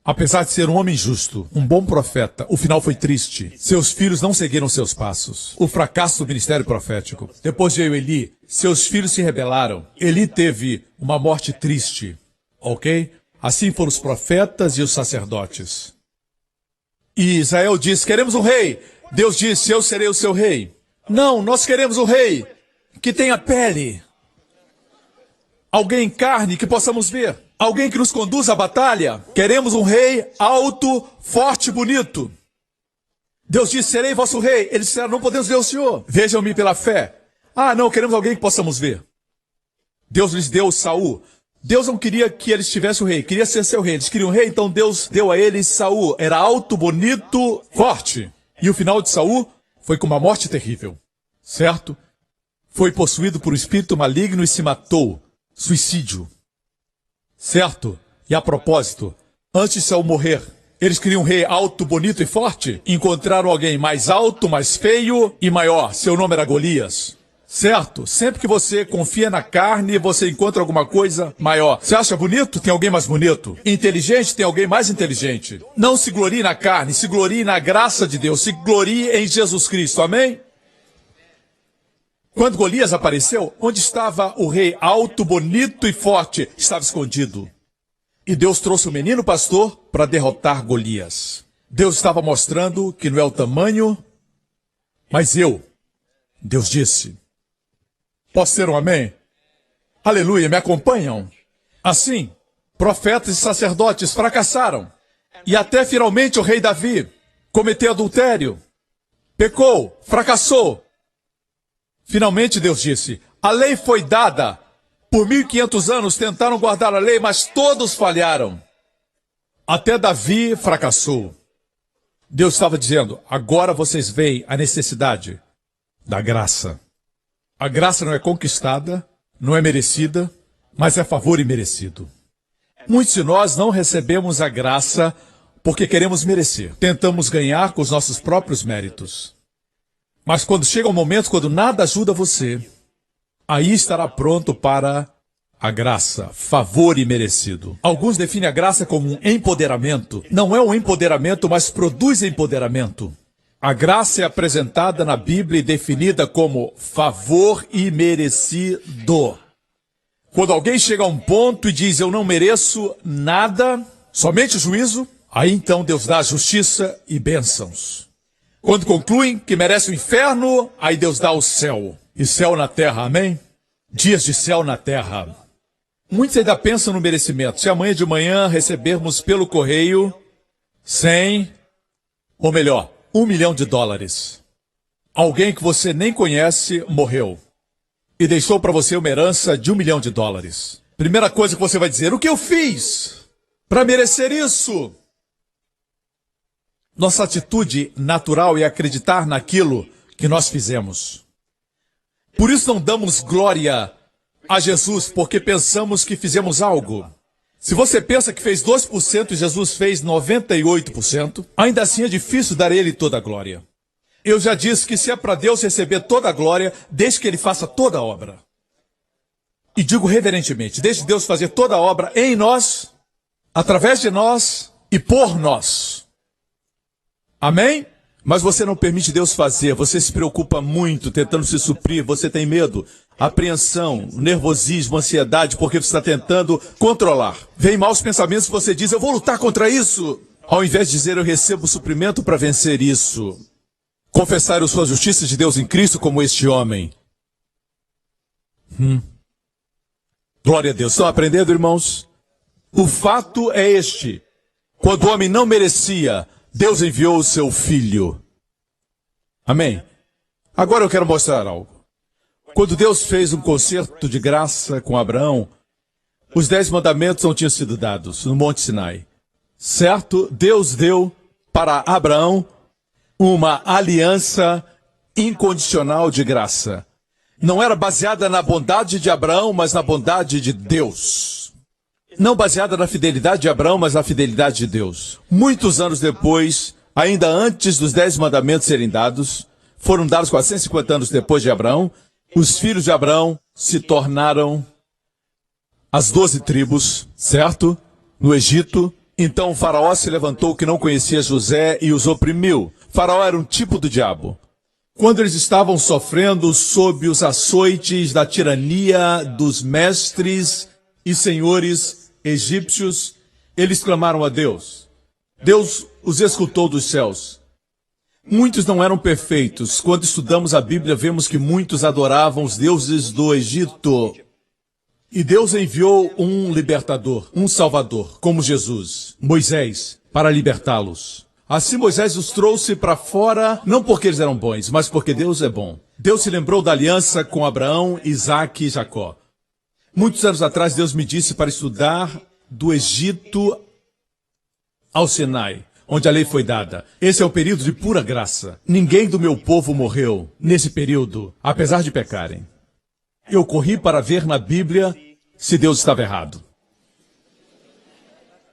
apesar de ser um homem justo, um bom profeta, o final foi triste. Seus filhos não seguiram seus passos. O fracasso do ministério profético. Depois veio Eli. Seus filhos se rebelaram. Eli teve uma morte triste. Ok? Assim foram os profetas e os sacerdotes. E Israel disse, queremos um rei. Deus disse, eu serei o seu rei. Não, nós queremos um rei que tenha pele. Alguém em carne que possamos ver. Alguém que nos conduza à batalha. Queremos um rei alto, forte, bonito. Deus disse, serei vosso rei. Eles disseram, não podemos ver o Senhor. Vejam-me pela fé. Ah, não, queremos alguém que possamos ver. Deus lhes deu Saul. Deus não queria que eles tivessem o rei, queria ser seu rei. Eles queriam um rei, então Deus deu a eles Saul. Era alto, bonito, forte. E o final de Saul foi com uma morte terrível. Certo? Foi possuído por um espírito maligno e se matou. Suicídio. Certo? E a propósito, antes de Saul morrer, eles queriam um rei alto, bonito e forte. Encontraram alguém mais alto, mais feio e maior. Seu nome era Golias. Certo? Sempre que você confia na carne, você encontra alguma coisa maior. Você acha bonito? Tem alguém mais bonito. Inteligente? Tem alguém mais inteligente. Não se glorie na carne, se glorie na graça de Deus. Se glorie em Jesus Cristo. Amém? Quando Golias apareceu, onde estava o rei alto, bonito e forte? Estava escondido. E Deus trouxe o menino pastor para derrotar Golias. Deus estava mostrando que não é o tamanho, mas Deus disse. Posso ter um amém? Aleluia, me acompanham? Assim, profetas e sacerdotes fracassaram. E até finalmente o rei Davi cometeu adultério. Pecou, fracassou. Finalmente Deus disse, a lei foi dada. Por 1500 anos tentaram guardar a lei, mas todos falharam. Até Davi fracassou. Deus estava dizendo, agora vocês veem a necessidade da graça. A graça não é conquistada, não é merecida, mas é favor imerecido. Muitos de nós não recebemos a graça porque queremos merecer. Tentamos ganhar com os nossos próprios méritos. Mas quando chega um momento, quando nada ajuda você, aí estará pronto para a graça, favor imerecido. Alguns definem a graça como um empoderamento. Não é um empoderamento, mas produz empoderamento. A graça é apresentada na Bíblia e definida como favor imerecido. Quando alguém chega a um ponto e diz, eu não mereço nada, somente juízo, aí então Deus dá justiça e bênçãos. Quando concluem que merece o inferno, aí Deus dá o céu. E céu na terra, amém? Dias de céu na terra. Muitos ainda pensam no merecimento. Se amanhã de manhã recebermos pelo correio 100, ou melhor, $1 milhão. Alguém que você nem conhece morreu e deixou para você uma herança de $1 milhão. Primeira coisa que você vai dizer, o que eu fiz para merecer isso? Nossa atitude natural é acreditar naquilo que nós fizemos. Por isso não damos glória a Jesus, porque pensamos que fizemos algo. Se você pensa que fez 2% e Jesus fez 98%, ainda assim é difícil dar a Ele toda a glória. Eu já disse que se é para Deus receber toda a glória, desde que Ele faça toda a obra. E digo reverentemente, deixe Deus fazer toda a obra em nós, através de nós e por nós. Amém? Mas você não permite Deus fazer, você se preocupa muito tentando se suprir, você tem medo, apreensão, nervosismo, ansiedade, porque você está tentando controlar. Vem maus pensamentos e você diz, eu vou lutar contra isso. Ao invés de dizer, eu recebo suprimento para vencer isso. Confessar a sua justiça de Deus em Cristo como este homem. Glória a Deus. Estão aprendendo, irmãos? O fato é este. Quando o homem não merecia, Deus enviou o seu filho. Amém? Agora eu quero mostrar algo. Quando Deus fez um concerto de graça com Abraão, os 10 mandamentos não tinham sido dados no Monte Sinai. Certo? Deus deu para Abraão uma aliança incondicional de graça. Não era baseada na bondade de Abraão, mas na bondade de Deus. Não baseada na fidelidade de Abraão, mas na fidelidade de Deus. Muitos anos depois, ainda antes dos 10 mandamentos serem dados, foram dados 450 anos depois de Abraão, os filhos de Abraão se tornaram as 12 tribos, certo? No Egito. Então o faraó se levantou que não conhecia José e os oprimiu. Faraó era um tipo do diabo. Quando eles estavam sofrendo sob os açoites da tirania dos mestres e senhores egípcios, eles clamaram a Deus. Deus os escutou dos céus. Muitos não eram perfeitos. Quando estudamos a Bíblia, vemos que muitos adoravam os deuses do Egito. E Deus enviou um libertador, um salvador, como Jesus, Moisés, para libertá-los. Assim Moisés os trouxe para fora, não porque eles eram bons, mas porque Deus é bom. Deus se lembrou da aliança com Abraão, Isaque e Jacó. Muitos anos atrás, Deus me disse para estudar do Egito ao Sinai, onde a lei foi dada. Esse é um período de pura graça. Ninguém do meu povo morreu nesse período, apesar de pecarem. Eu corri para ver na Bíblia se Deus estava errado.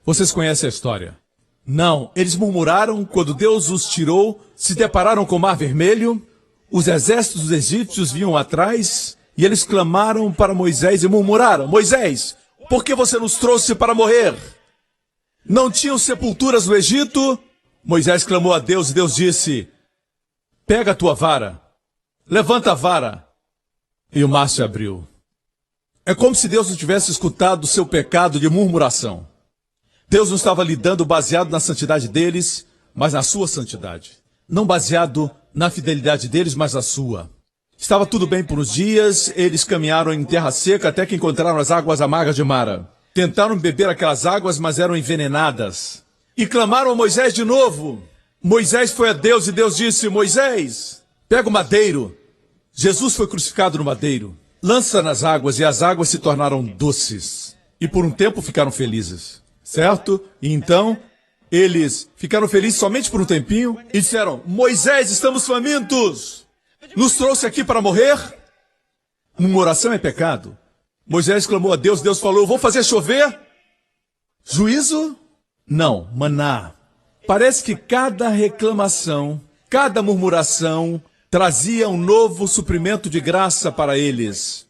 Vocês conhecem a história? Não, eles murmuraram quando Deus os tirou, se depararam com o Mar Vermelho, os exércitos dos egípcios vinham atrás, e eles clamaram para Moisés e murmuraram, Moisés, por que você nos trouxe para morrer? Não tinham sepulturas no Egito? Moisés clamou a Deus e Deus disse, pega a tua vara, levanta a vara, e o mar se abriu. É como se Deus não tivesse escutado o seu pecado de murmuração. Deus não estava lidando baseado na santidade deles, mas na sua santidade. Não baseado na fidelidade deles, mas na sua. Estava tudo bem por uns dias, eles caminharam em terra seca até que encontraram as águas amargas de Mara. Tentaram beber aquelas águas, mas eram envenenadas. E clamaram a Moisés de novo. Moisés foi a Deus e Deus disse, Moisés, pega o madeiro. Jesus foi crucificado no madeiro. Lança nas águas e as águas se tornaram doces. E por um tempo ficaram felizes. Certo? E então, eles ficaram felizes somente por um tempinho e disseram, Moisés, estamos famintos! Nos trouxe aqui para morrer? Murmuração é pecado. Moisés clamou a Deus, Deus falou, eu vou fazer chover? Juízo? Não, maná. Parece que cada reclamação, cada murmuração, trazia um novo suprimento de graça para eles.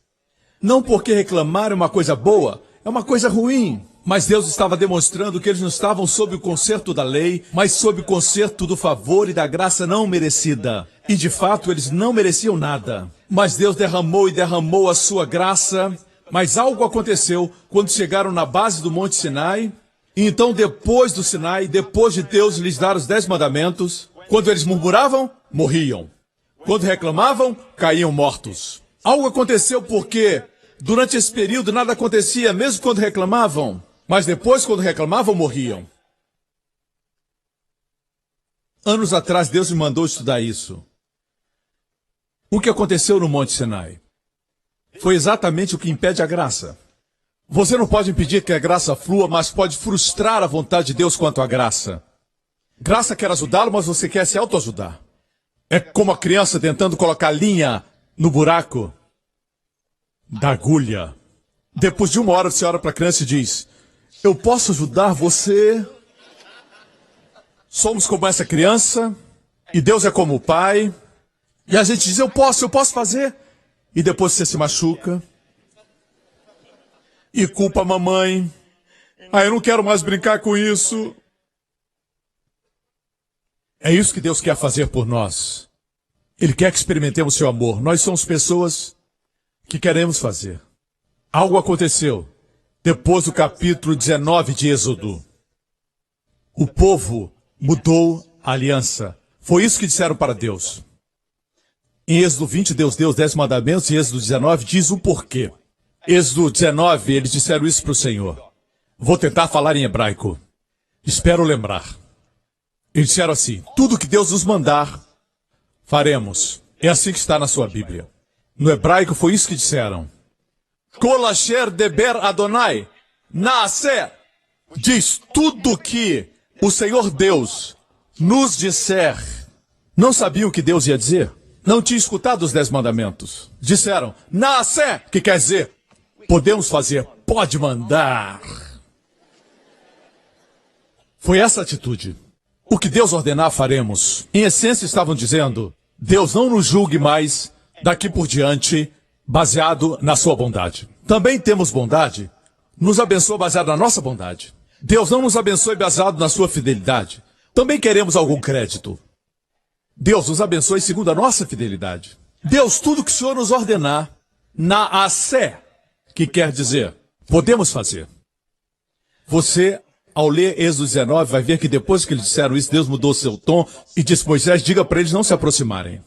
Não porque reclamar é uma coisa boa, é uma coisa ruim. Mas Deus estava demonstrando que eles não estavam sob o conserto da lei, mas sob o conserto do favor e da graça não merecida. E de fato eles não mereciam nada. Mas Deus derramou e derramou a sua graça. Mas algo aconteceu quando chegaram na base do Monte Sinai. E então depois do Sinai, depois de Deus lhes dar os 10 mandamentos, quando eles murmuravam, morriam. Quando reclamavam, caíam mortos. Algo aconteceu porque durante esse período nada acontecia, mesmo quando reclamavam. Mas depois, quando reclamavam, morriam. Anos atrás, Deus me mandou estudar isso. O que aconteceu no Monte Sinai foi exatamente o que impede a graça. Você não pode impedir que a graça flua, mas pode frustrar a vontade de Deus quanto à graça. Graça quer ajudá-lo, mas você quer se autoajudar. É como a criança tentando colocar linha no buraco da agulha. Depois de 1 hora, você olha para a criança e diz, eu posso ajudar você? Somos como essa criança, e Deus é como o pai, e a gente diz, eu posso fazer. E depois você se machuca, e culpa a mamãe. Ah, eu não quero mais brincar com isso. É isso que Deus quer fazer por nós. Ele quer que experimentemos seu amor. Nós somos pessoas que queremos fazer. Algo aconteceu depois do capítulo 19 de Êxodo. O povo mudou a aliança. Foi isso que disseram para Deus. Em Êxodo 20, Deus deu os 10 mandamentos, e Êxodo 19 diz o porquê. Êxodo 19, eles disseram isso para o Senhor. Vou tentar falar em hebraico. Espero lembrar. Eles disseram assim: tudo que Deus nos mandar, faremos. É assim que está na sua Bíblia. No hebraico foi isso que disseram. Kol asher deber Adonai naaseh. Diz tudo que o Senhor Deus nos disser. Não sabiam o que Deus ia dizer? Não tinha escutado os 10 mandamentos. Disseram, naaseh, que quer dizer, podemos fazer, pode mandar. Foi essa a atitude. O que Deus ordenar, faremos. Em essência, estavam dizendo, Deus não nos julgue mais daqui por diante, baseado na sua bondade. Também temos bondade, nos abençoa baseado na nossa bondade. Deus não nos abençoe baseado na sua fidelidade. Também queremos algum crédito. Deus nos abençoe segundo a nossa fidelidade. Deus, tudo que o Senhor nos ordenar, naaseh, que quer dizer, podemos fazer. Você, ao ler Êxodo 19, vai ver que depois que eles disseram isso, Deus mudou seu tom e disse, Moisés, diga para eles não se aproximarem.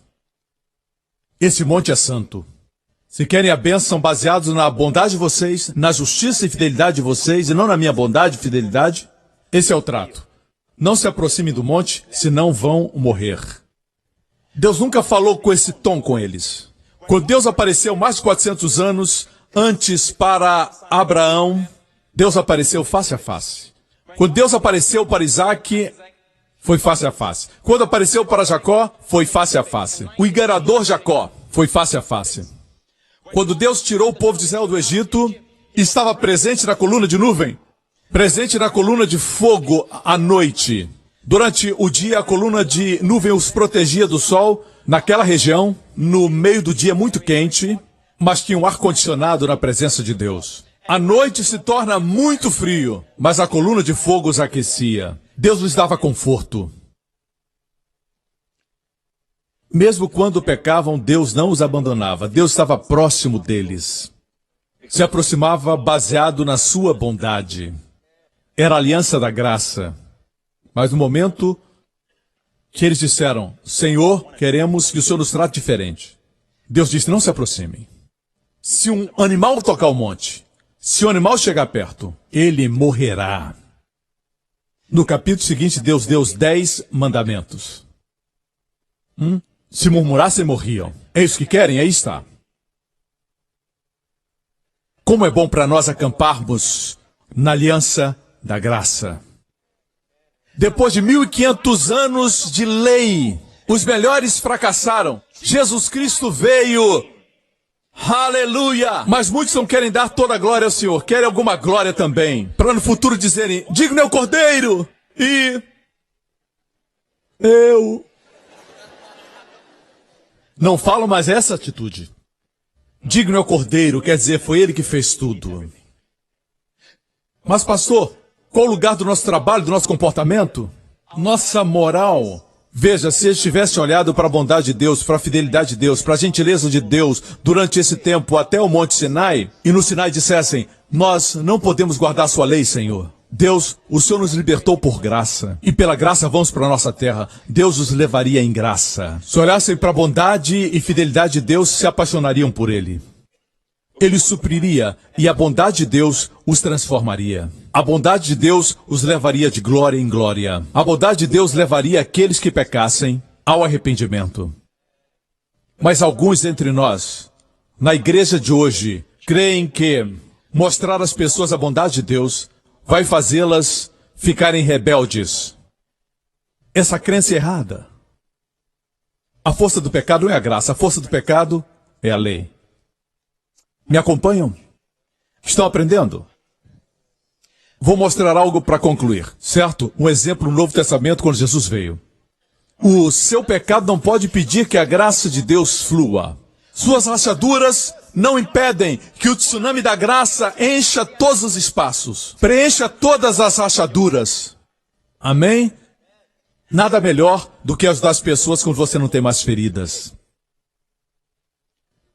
Esse monte é santo. Se querem a bênção, são baseados na bondade de vocês, na justiça e fidelidade de vocês, e não na minha bondade e fidelidade. Esse é o trato. Não se aproximem do monte, senão vão morrer. Deus nunca falou com esse tom com eles. Quando Deus apareceu mais de 400 anos antes para Abraão, Deus apareceu face a face. Quando Deus apareceu para Isaac, foi face a face. Quando apareceu para Jacó, foi face a face. O enganador Jacó foi face a face. Quando Deus tirou o povo de Israel do Egito, estava presente na coluna de nuvem, presente na coluna de fogo à noite. Durante o dia, a coluna de nuvem os protegia do sol, naquela região, no meio do dia muito quente, mas tinha um ar-condicionado na presença de Deus. À noite se torna muito frio, mas a coluna de fogo os aquecia. Deus lhes dava conforto. Mesmo quando pecavam, Deus não os abandonava. Deus estava próximo deles. Se aproximava baseado na sua bondade. Era a aliança da graça. Mas no momento que eles disseram, Senhor, queremos que o Senhor nos trate diferente. Deus disse, não se aproximem. Se um animal tocar o monte, se o animal chegar perto, ele morrerá. No capítulo seguinte, Deus deu os 10 mandamentos. Se murmurassem, morriam. É isso que querem? Aí está. Como é bom para nós acamparmos na aliança da graça. Depois de 1500 anos de lei, os melhores fracassaram. Jesus Cristo veio. Aleluia! Mas muitos não querem dar toda a glória ao Senhor. Querem alguma glória também. Para no futuro dizerem, digno é o Cordeiro. E eu não falo mais essa atitude. Digno é o Cordeiro, quer dizer, foi ele que fez tudo. Mas pastor, qual o lugar do nosso trabalho, do nosso comportamento? Nossa moral. Veja, se eles tivessem olhado para a bondade de Deus, para a fidelidade de Deus, para a gentileza de Deus, durante esse tempo até o Monte Sinai, e no Sinai dissessem, nós não podemos guardar sua lei, Senhor. Deus, o Senhor nos libertou por graça, e pela graça vamos para a nossa terra. Deus os levaria em graça. Se olhassem para a bondade e fidelidade de Deus, se apaixonariam por Ele. Ele supriria, e a bondade de Deus os transformaria. A bondade de Deus os levaria de glória em glória. A bondade de Deus levaria aqueles que pecassem ao arrependimento. Mas alguns entre nós, na igreja de hoje, creem que mostrar às pessoas a bondade de Deus vai fazê-las ficarem rebeldes. Essa crença é errada. A força do pecado não é a graça, a força do pecado é a lei. Me acompanham? Estão aprendendo? Vou mostrar algo para concluir, certo? Um exemplo no Novo Testamento quando Jesus veio. O seu pecado não pode impedir que a graça de Deus flua. Suas rachaduras não impedem que o tsunami da graça encha todos os espaços. Preencha todas as rachaduras. Amém? Nada melhor do que ajudar as pessoas quando você não tem mais feridas.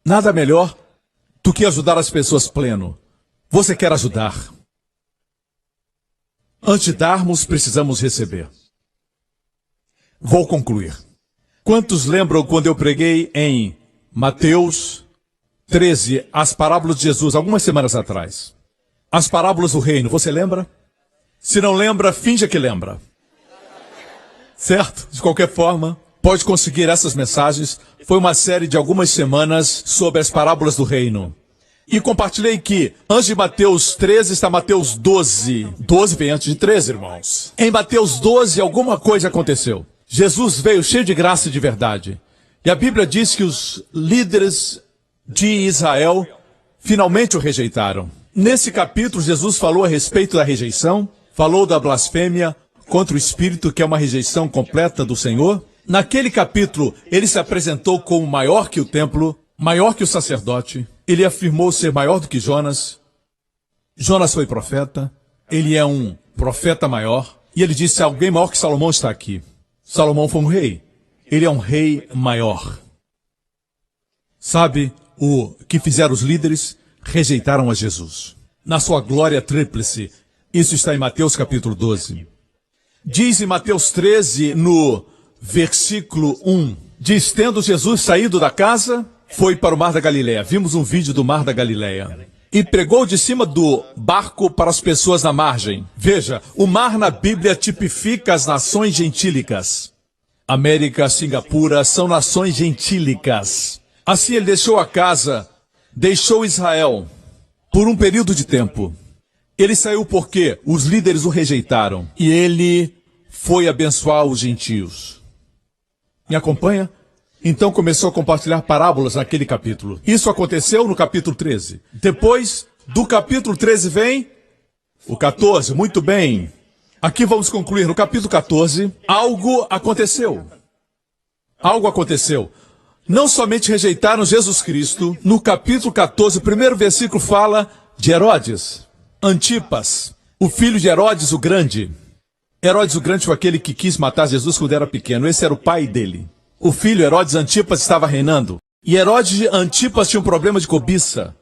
Nada melhor do que ajudar as pessoas pleno. Você quer ajudar. Antes de darmos, precisamos receber. Vou concluir. Quantos lembram quando eu preguei em Mateus 13, as parábolas de Jesus, algumas semanas atrás? As parábolas do reino, você lembra? Se não lembra, finja que lembra. Certo? De qualquer forma, pode conseguir essas mensagens. Foi uma série de algumas semanas sobre as parábolas do reino. E compartilhei que, antes de Mateus 13, está Mateus 12. 12 vem antes de 13, irmãos. Em Mateus 12, alguma coisa aconteceu. Jesus veio cheio de graça e de verdade. E a Bíblia diz que os líderes de Israel finalmente o rejeitaram. Nesse capítulo, Jesus falou a respeito da rejeição, falou da blasfêmia contra o Espírito, que é uma rejeição completa do Senhor. Naquele capítulo, ele se apresentou como maior que o templo, maior que o sacerdote. Ele afirmou ser maior do que Jonas. Jonas foi profeta. Ele é um profeta maior. E ele disse, alguém maior que Salomão está aqui. Salomão foi um rei. Ele é um rei maior. Sabe o que fizeram os líderes? Rejeitaram a Jesus. Na sua glória tríplice. Isso está em Mateus capítulo 12. Diz em Mateus 13, no versículo 1. Diz, tendo Jesus saído da casa, foi para o Mar da Galileia. Vimos um vídeo do Mar da Galileia. E pregou de cima do barco para as pessoas na margem. Veja, o mar na Bíblia tipifica as nações gentílicas. América, Singapura, são nações gentílicas. Assim ele deixou a casa, deixou Israel por um período de tempo. Ele saiu porque os líderes o rejeitaram. E ele foi abençoar os gentios. Me acompanha? Então começou a compartilhar parábolas naquele capítulo. Isso aconteceu no capítulo 13. Depois do capítulo 13 vem o 14. Muito bem. Aqui vamos concluir. No capítulo 14, algo aconteceu. Algo aconteceu. Não somente rejeitaram Jesus Cristo. No capítulo 14, o primeiro versículo fala de Herodes. Antipas, o filho de Herodes o Grande. Herodes o Grande foi aquele que quis matar Jesus quando era pequeno. Esse era o pai dele. O filho Herodes Antipas estava reinando. E Herodes Antipas tinha um problema de cobiça.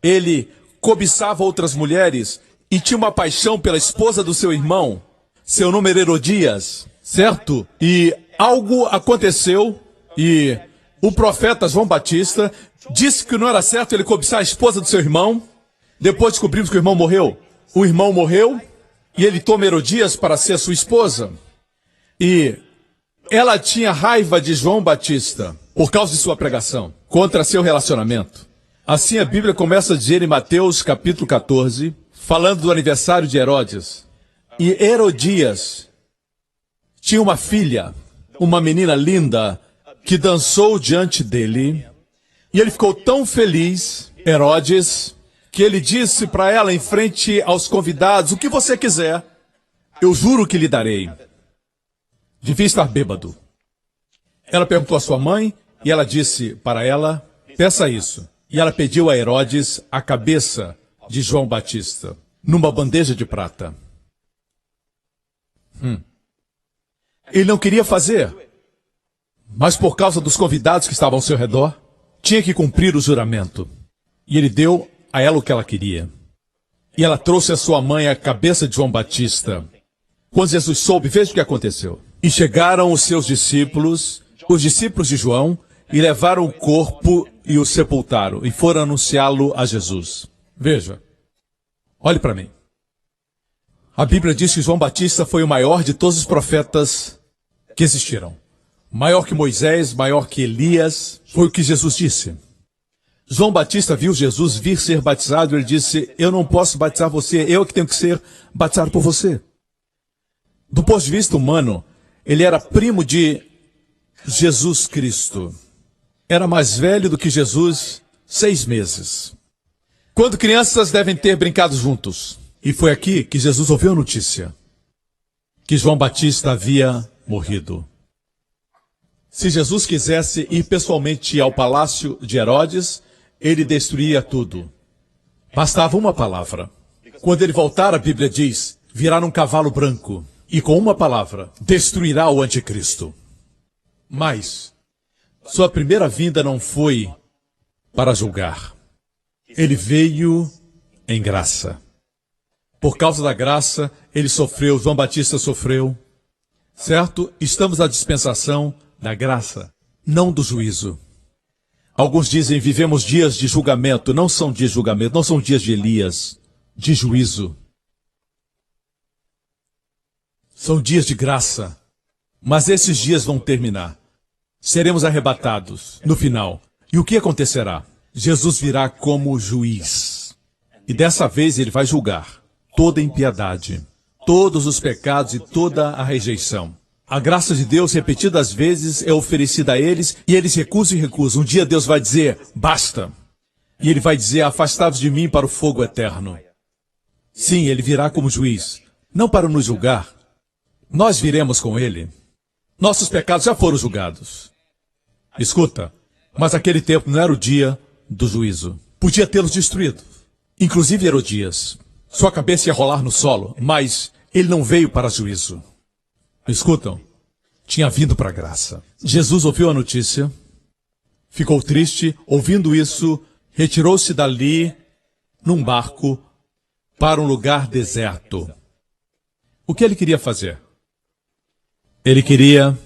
Ele cobiçava outras mulheres e tinha uma paixão pela esposa do seu irmão. Seu nome era Herodias, certo? E algo aconteceu e o profeta João Batista disse que não era certo ele cobiçar a esposa do seu irmão. Depois descobrimos que o irmão morreu. O irmão morreu e ele toma Herodias para ser sua esposa. E ela tinha raiva de João Batista por causa de sua pregação, contra seu relacionamento. Assim a Bíblia começa a dizer em Mateus capítulo 14, falando do aniversário de Herodes. E Herodias tinha uma filha, uma menina linda, que dançou diante dele. E ele ficou tão feliz, Herodes, que ele disse para ela em frente aos convidados, o que você quiser, eu juro que lhe darei. Devia estar bêbado. Ela perguntou à sua mãe e ela disse para ela, peça isso. E ela pediu a Herodes a cabeça de João Batista, numa bandeja de prata. Ele não queria fazer, mas por causa dos convidados que estavam ao seu redor, tinha que cumprir o juramento. E ele deu a ela o que ela queria. E ela trouxe à sua mãe a cabeça de João Batista. Quando Jesus soube, veja o que aconteceu. E chegaram os seus discípulos, os discípulos de João, e levaram o corpo e o sepultaram, e foram anunciá-lo a Jesus. Veja, olhe para mim. A Bíblia diz que João Batista foi o maior de todos os profetas que existiram. Maior que Moisés, maior que Elias, foi o que Jesus disse. João Batista viu Jesus vir ser batizado, ele disse, eu não posso batizar você, eu que tenho que ser batizado por você. Do ponto de vista humano, ele era primo de Jesus Cristo. Era mais velho do que Jesus, 6 meses. Quando crianças devem ter brincado juntos. E foi aqui que Jesus ouviu a notícia que João Batista havia morrido. Se Jesus quisesse ir pessoalmente ao palácio de Herodes, ele destruía tudo. Bastava uma palavra. Quando ele voltar, a Bíblia diz, virá num cavalo branco. e com uma palavra, destruirá o anticristo. Mas sua primeira vinda não foi para julgar. Ele veio em graça. Por causa da graça, ele sofreu, João Batista sofreu. Certo? Estamos na dispensação da graça, não do juízo. Alguns dizem, vivemos dias de julgamento. Não são dias de julgamento, não são dias de Elias, de juízo. São dias de graça. Mas esses dias vão terminar. Seremos arrebatados no final. E o que acontecerá? Jesus virá como juiz. E dessa vez ele vai julgar toda impiedade, todos os pecados e toda a rejeição. A graça de Deus, repetidas vezes, é oferecida a eles, e eles recusam e recusam. Um dia Deus vai dizer, basta. E ele vai dizer, afastai-vos de mim para o fogo eterno. Sim, ele virá como juiz, não para nos julgar. Nós viremos com ele. Nossos pecados já foram julgados. Escuta, mas aquele tempo não era o dia do juízo. Podia tê-los destruído. Inclusive Herodias. Sua cabeça ia rolar no solo, mas ele não veio para juízo. Escutam, tinha vindo para a graça. Jesus ouviu a notícia, ficou triste, ouvindo isso, retirou-se dali num barco para um lugar deserto. O que ele queria fazer? Ele queria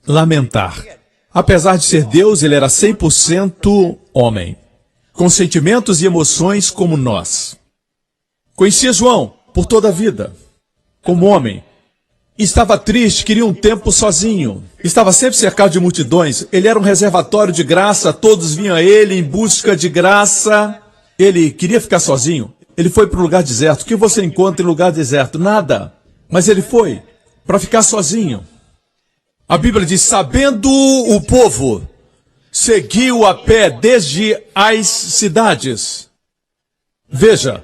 lamentar. Apesar de ser Deus, ele era 100% homem, com sentimentos e emoções como nós. Conhecia João por toda a vida, como homem. Estava triste, queria um tempo sozinho. Estava sempre cercado de multidões. Ele era um reservatório de graça, todos vinham a ele em busca de graça. Ele queria ficar sozinho. Ele foi para um lugar deserto. O que você encontra em lugar deserto? Nada. Mas ele foi para ficar sozinho. A Bíblia diz, sabendo o povo, seguiu a pé desde as cidades. Veja,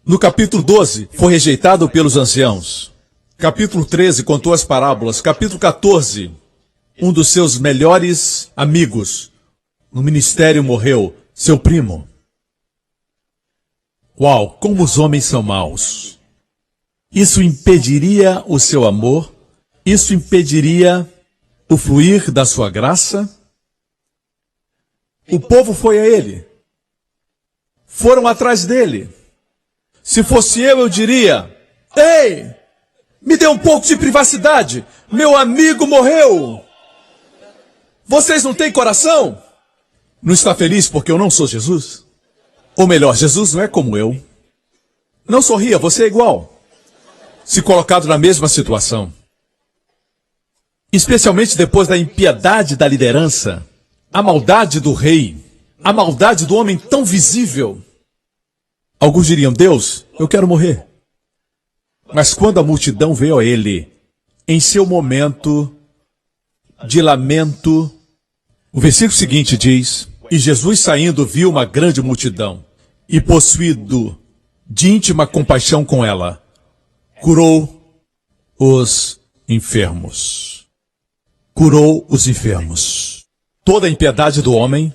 no capítulo 12, foi rejeitado pelos anciãos. Capítulo 13, contou as parábolas. Capítulo 14, um dos seus melhores amigos no ministério morreu, seu primo. Uau, como os homens são maus. Isso impediria o seu amor? Isso impediria o fluir da sua graça? O povo foi a ele. Foram atrás dele. Se fosse eu diria, ei, me dê um pouco de privacidade. Meu amigo morreu. Vocês não têm coração? Não está feliz porque eu não sou Jesus? Ou melhor, Jesus não é como eu. Não sorria, você é igual. Se colocado na mesma situação. Especialmente depois da impiedade da liderança, a maldade do rei, a maldade do homem tão visível. Alguns diriam, Deus, eu quero morrer. Mas quando a multidão veio a ele, em seu momento de lamento, o versículo seguinte diz, e Jesus saindo viu uma grande multidão, e possuído de íntima compaixão com ela, curou os enfermos. Curou os enfermos. Toda a impiedade do homem,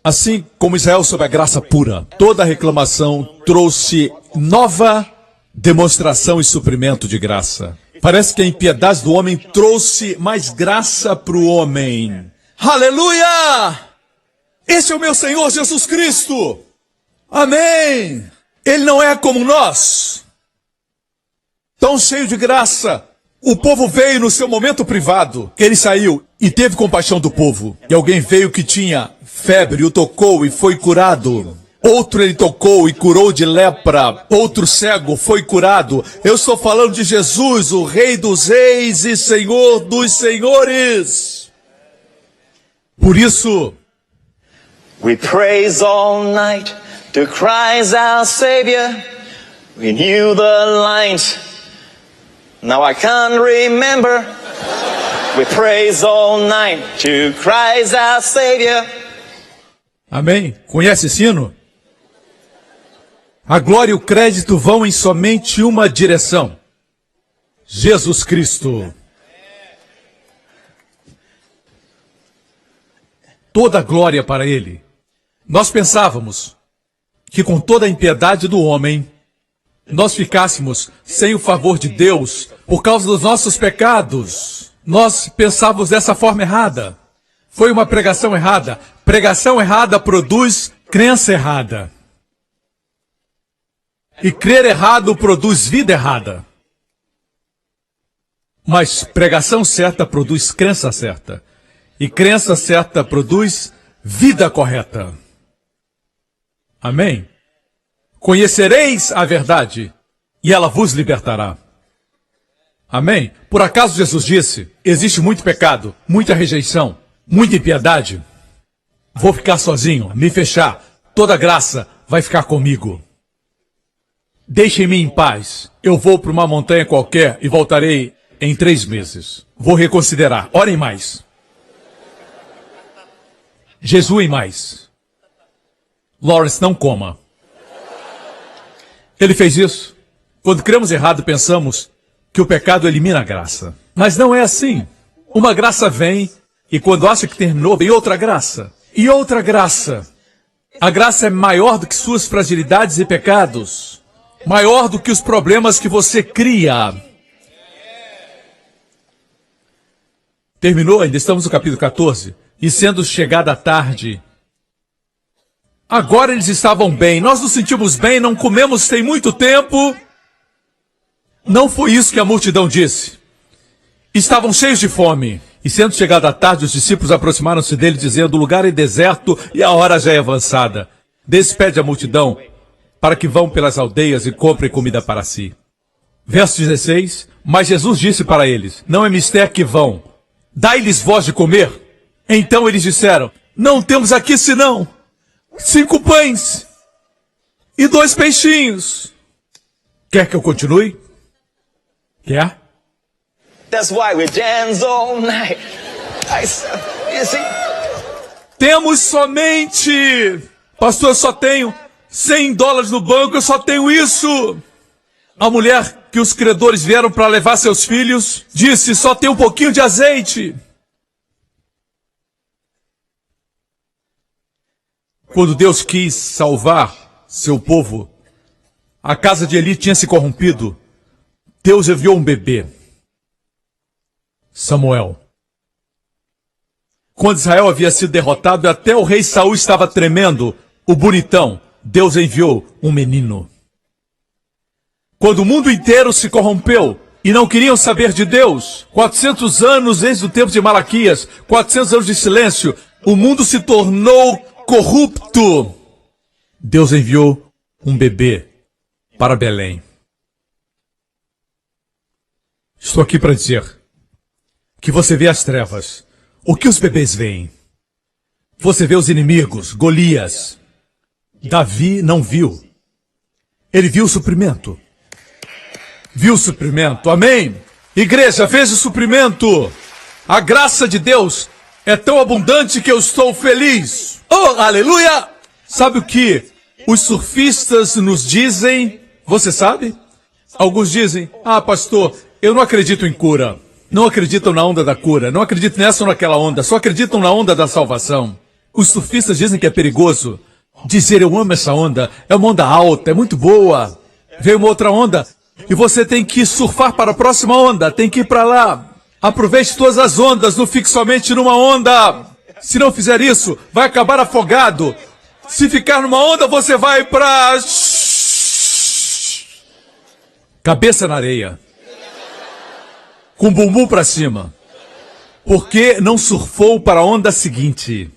assim como Israel sob a graça pura, toda a reclamação trouxe nova demonstração e suprimento de graça. Parece que a impiedade do homem trouxe mais graça para o homem. Aleluia! Esse é o meu Senhor Jesus Cristo. Amém! Ele não é como nós. Tão cheio de graça. O povo veio no seu momento privado. Ele saiu e teve compaixão do povo. E alguém veio que tinha febre, o tocou e foi curado. Outro ele tocou e curou de lepra. Outro cego foi curado. Eu estou falando de Jesus, o Rei dos Reis e Senhor dos Senhores. Por isso, we praise all night to Christ our Savior. We knew the lines. Now I can't remember. We praise all night to Christ our Savior. amém? Conhece esse hino? A glória e o crédito vão em somente uma direção. Jesus Cristo. Toda a glória para Ele. Nós pensávamos que com toda a impiedade do homem, nós ficássemos sem o favor de Deus Por causa dos nossos pecados, nós pensávamos dessa forma errada. Foi uma pregação errada. Pregação errada produz crença errada. E crer errado produz vida errada. Mas pregação certa produz crença certa. E crença certa produz vida correta. Amém? Conhecereis a verdade, e ela vos libertará. Amém? Por acaso Jesus disse, existe muito pecado, muita rejeição, muita impiedade. Vou ficar sozinho, me fechar, toda graça vai ficar comigo. Deixem-me em paz, eu vou para uma montanha qualquer e voltarei em 3 meses. Vou reconsiderar, orem mais. Jejuem mais. Lawrence, não coma. Ele fez isso. Quando cremos errado, pensamos que o pecado elimina a graça. Mas não é assim. Uma graça vem, e quando acha que terminou, vem outra graça. E outra graça. A graça é maior do que suas fragilidades e pecados. Maior do que os problemas que você cria. Terminou, ainda estamos no capítulo 14. E sendo chegada a tarde, agora eles estavam bem, nós nos sentimos bem, não comemos tem muito tempo. Não foi isso que a multidão disse. Estavam cheios de fome. E sendo chegada a tarde, os discípulos aproximaram-se dele, dizendo, o lugar é deserto e a hora já é avançada. Despede a multidão, para que vão pelas aldeias e comprem comida para si. Verso 16, mas Jesus disse para eles, não é mister que vão, dai-lhes voz de comer. Então eles disseram, não temos aqui senão 5 pães e 2 peixinhos. Quer que eu continue? Quer? That's why we dance all night. You see? Temos somente... Pastor, eu só tenho $100 no banco, eu só tenho isso. A mulher que os credores vieram para levar seus filhos, disse, só tem um pouquinho de azeite. Quando Deus quis salvar seu povo, a casa de Eli tinha se corrompido. Deus enviou um bebê, Samuel. Quando Israel havia sido derrotado, até o rei Saul estava tremendo, o bonitão, Deus enviou um menino. Quando o mundo inteiro se corrompeu e não queriam saber de Deus, 400 anos desde o tempo de Malaquias, 400 anos de silêncio, o mundo se tornou corrupto. Deus enviou um bebê para Belém. Estou aqui para dizer que você vê as trevas. O que os bebês veem? Você vê os inimigos, Golias. Davi não viu. Ele viu o suprimento. Viu o suprimento, amém? Igreja, veja o suprimento. A graça de Deus é tão abundante que eu estou feliz. Oh, aleluia! Sabe o que os surfistas nos dizem? Você sabe? Alguns dizem, pastor, eu não acredito em cura. Não acreditam na onda da cura. Não acreditam nessa ou naquela onda. Só acreditam na onda da salvação. Os surfistas dizem que é perigoso dizer, eu amo essa onda. É uma onda alta, é muito boa. Veio uma outra onda. E você tem que surfar para a próxima onda. Tem que ir para lá. Aproveite todas as ondas. Não fique somente numa onda. Se não fizer isso, vai acabar afogado. Se ficar numa onda, você vai para... cabeça na areia. Com o bumbum para cima. Porque não surfou para a onda seguinte.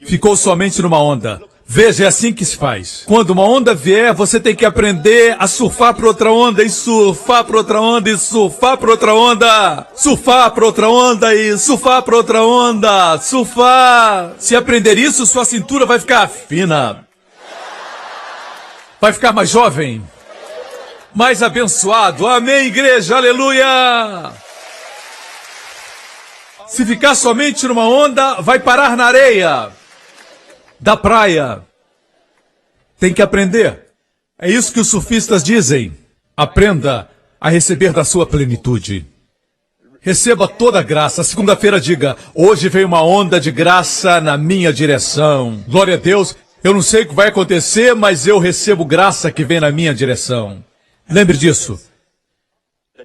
Ficou somente numa onda. Veja, é assim que se faz. Quando uma onda vier, você tem que aprender a surfar para outra onda, e surfar para outra onda, e surfar para outra onda. Surfar para outra onda, e surfar para outra onda. Surfar. Se aprender isso, sua cintura vai ficar fina. Vai ficar mais jovem. Mais abençoado. Amém, igreja. Aleluia. Se ficar somente numa onda, vai parar na areia da praia. Tem que aprender. É isso que os surfistas dizem. Aprenda a receber da sua plenitude. Receba toda a graça. Segunda-feira diga, hoje veio uma onda de graça na minha direção. Glória a Deus. Eu não sei o que vai acontecer, mas eu recebo graça que vem na minha direção. Lembre disso.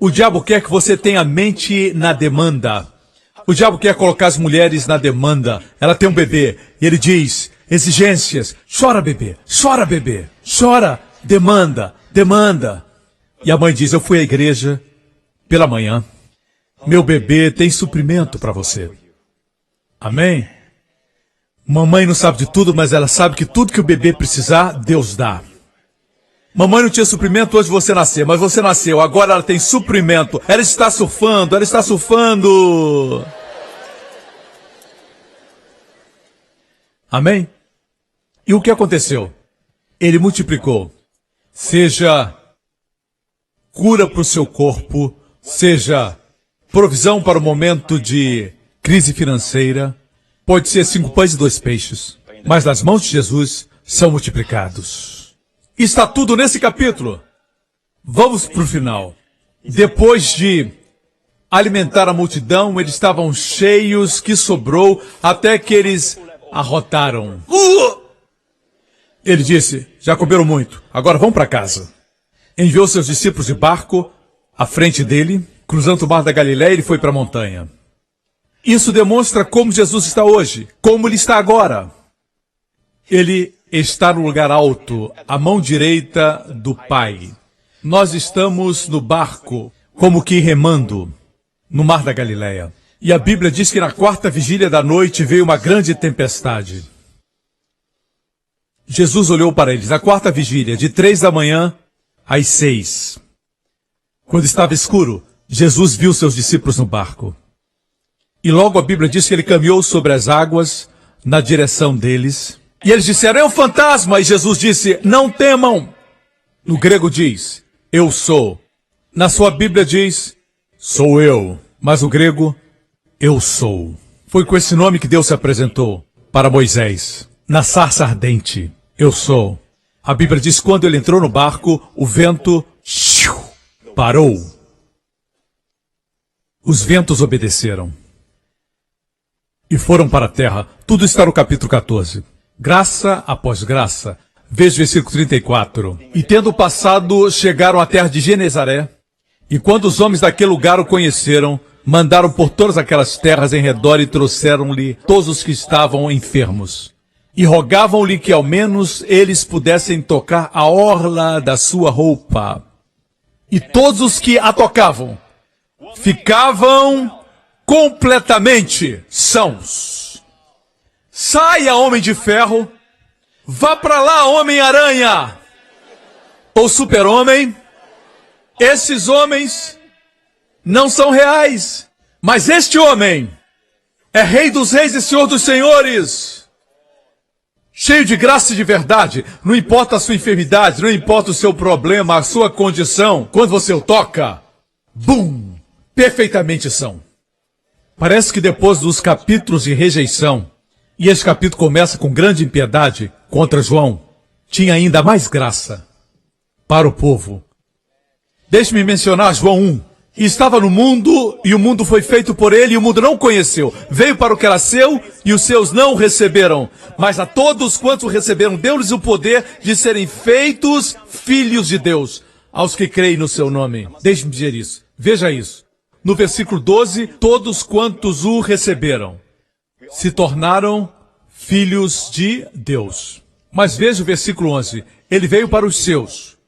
O diabo quer que você tenha a mente na demanda. O diabo quer colocar as mulheres na demanda. Ela tem um bebê e ele diz, exigências, chora bebê, chora, demanda, demanda. E a mãe diz, eu fui à igreja pela manhã, meu bebê tem suprimento para você. Amém? Mamãe não sabe de tudo, mas ela sabe que tudo que o bebê precisar, Deus dá. Mamãe não tinha suprimento antes de você nascer, mas você nasceu, agora ela tem suprimento. Ela está surfando, Amém? E o que aconteceu? Ele multiplicou. Seja cura para o seu corpo, seja provisão para o momento de crise financeira, pode ser 5 pães e 2 peixes, mas nas mãos de Jesus são multiplicados. Está tudo nesse capítulo. Vamos para o final. Depois de alimentar a multidão, eles estavam cheios, que sobrou, até que eles arrotaram. Ele disse, já comeram muito, agora vão para casa. Enviou seus discípulos de barco à frente dele, cruzando o mar da Galileia, ele foi para a montanha. Isso demonstra como Jesus está hoje, como ele está agora. Ele está no lugar alto, à mão direita do Pai. Nós estamos no barco, como que remando, no mar da Galileia. E a Bíblia diz que na 4ª vigília da noite veio uma grande tempestade. Jesus olhou para eles, na 4ª vigília, de 3 da manhã às 6. Quando estava escuro, Jesus viu seus discípulos no barco. E logo a Bíblia diz que ele caminhou sobre as águas, na direção deles. E eles disseram, é um fantasma. E Jesus disse, não temam. No grego diz, eu sou. Na sua Bíblia diz, sou eu. Mas no grego, eu sou. Foi com esse nome que Deus se apresentou para Moisés. Na sarça ardente, eu sou. A Bíblia diz, quando ele entrou no barco, o vento parou. Os ventos obedeceram. E foram para a terra. Tudo está no capítulo 14. Graça após graça. Veja o versículo 34. E tendo passado, chegaram à terra de Genezaré. E quando os homens daquele lugar o conheceram, mandaram por todas aquelas terras em redor e trouxeram-lhe todos os que estavam enfermos. E rogavam-lhe que ao menos eles pudessem tocar a orla da sua roupa. E todos os que a tocavam ficavam completamente sãos. Saia, homem de ferro. Vá para lá, homem-aranha. Ou super-homem. Esses homens não são reais. Mas este homem é Rei dos Reis e Senhor dos Senhores. Cheio de graça e de verdade. Não importa a sua enfermidade, não importa o seu problema, a sua condição. Quando você o toca, bum, perfeitamente são. Parece que depois dos capítulos de rejeição, e esse capítulo começa com grande impiedade contra João, tinha ainda mais graça para o povo. Deixe-me mencionar João 1. E estava no mundo, e o mundo foi feito por ele, e o mundo não o conheceu. Veio para o que era seu, e os seus não o receberam. Mas a todos quantos o receberam, deu-lhes o poder de serem feitos filhos de Deus, aos que creem no seu nome. Deixe-me dizer isso. Veja isso. No versículo 12, todos quantos o receberam se tornaram filhos de Deus. Mas veja o versículo 11. Ele veio para os seus,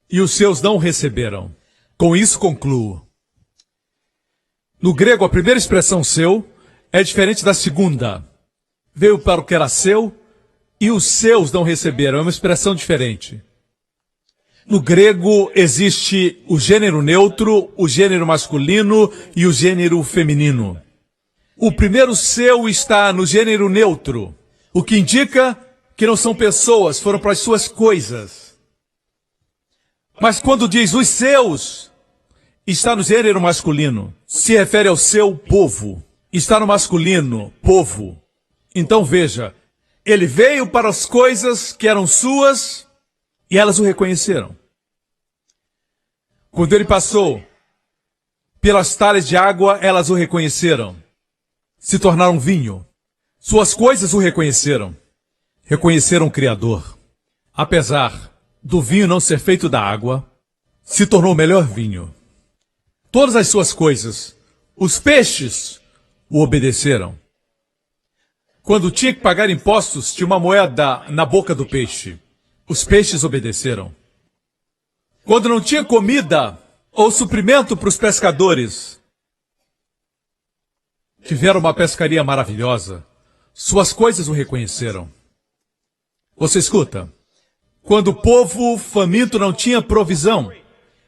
e os seus não o receberam. Com isso concluo. No grego, a primeira expressão seu é diferente da segunda. Veio para o que era seu, e os seus não receberam. É uma expressão diferente. No grego existe o gênero neutro, o gênero masculino e o gênero feminino. O primeiro seu está no gênero neutro, o que indica que não são pessoas, foram para as suas coisas. Mas quando diz os seus, está no gênero masculino, se refere ao seu povo. Está no masculino, povo. Então veja, ele veio para as coisas que eram suas, e elas o reconheceram. Quando ele passou pelas talhas de água, elas o reconheceram. Se tornaram vinho. Suas coisas o reconheceram. Reconheceram o Criador. Apesar do vinho não ser feito da água, se tornou o melhor vinho. todas as suas coisas. Os peixes o obedeceram. Quando tinha que pagar impostos, tinha uma moeda na boca do peixe. Os peixes obedeceram. Quando não tinha comida ou suprimento para os pescadores, tiveram uma pescaria maravilhosa. Suas coisas o reconheceram. Você escuta? Quando o povo faminto não tinha provisão,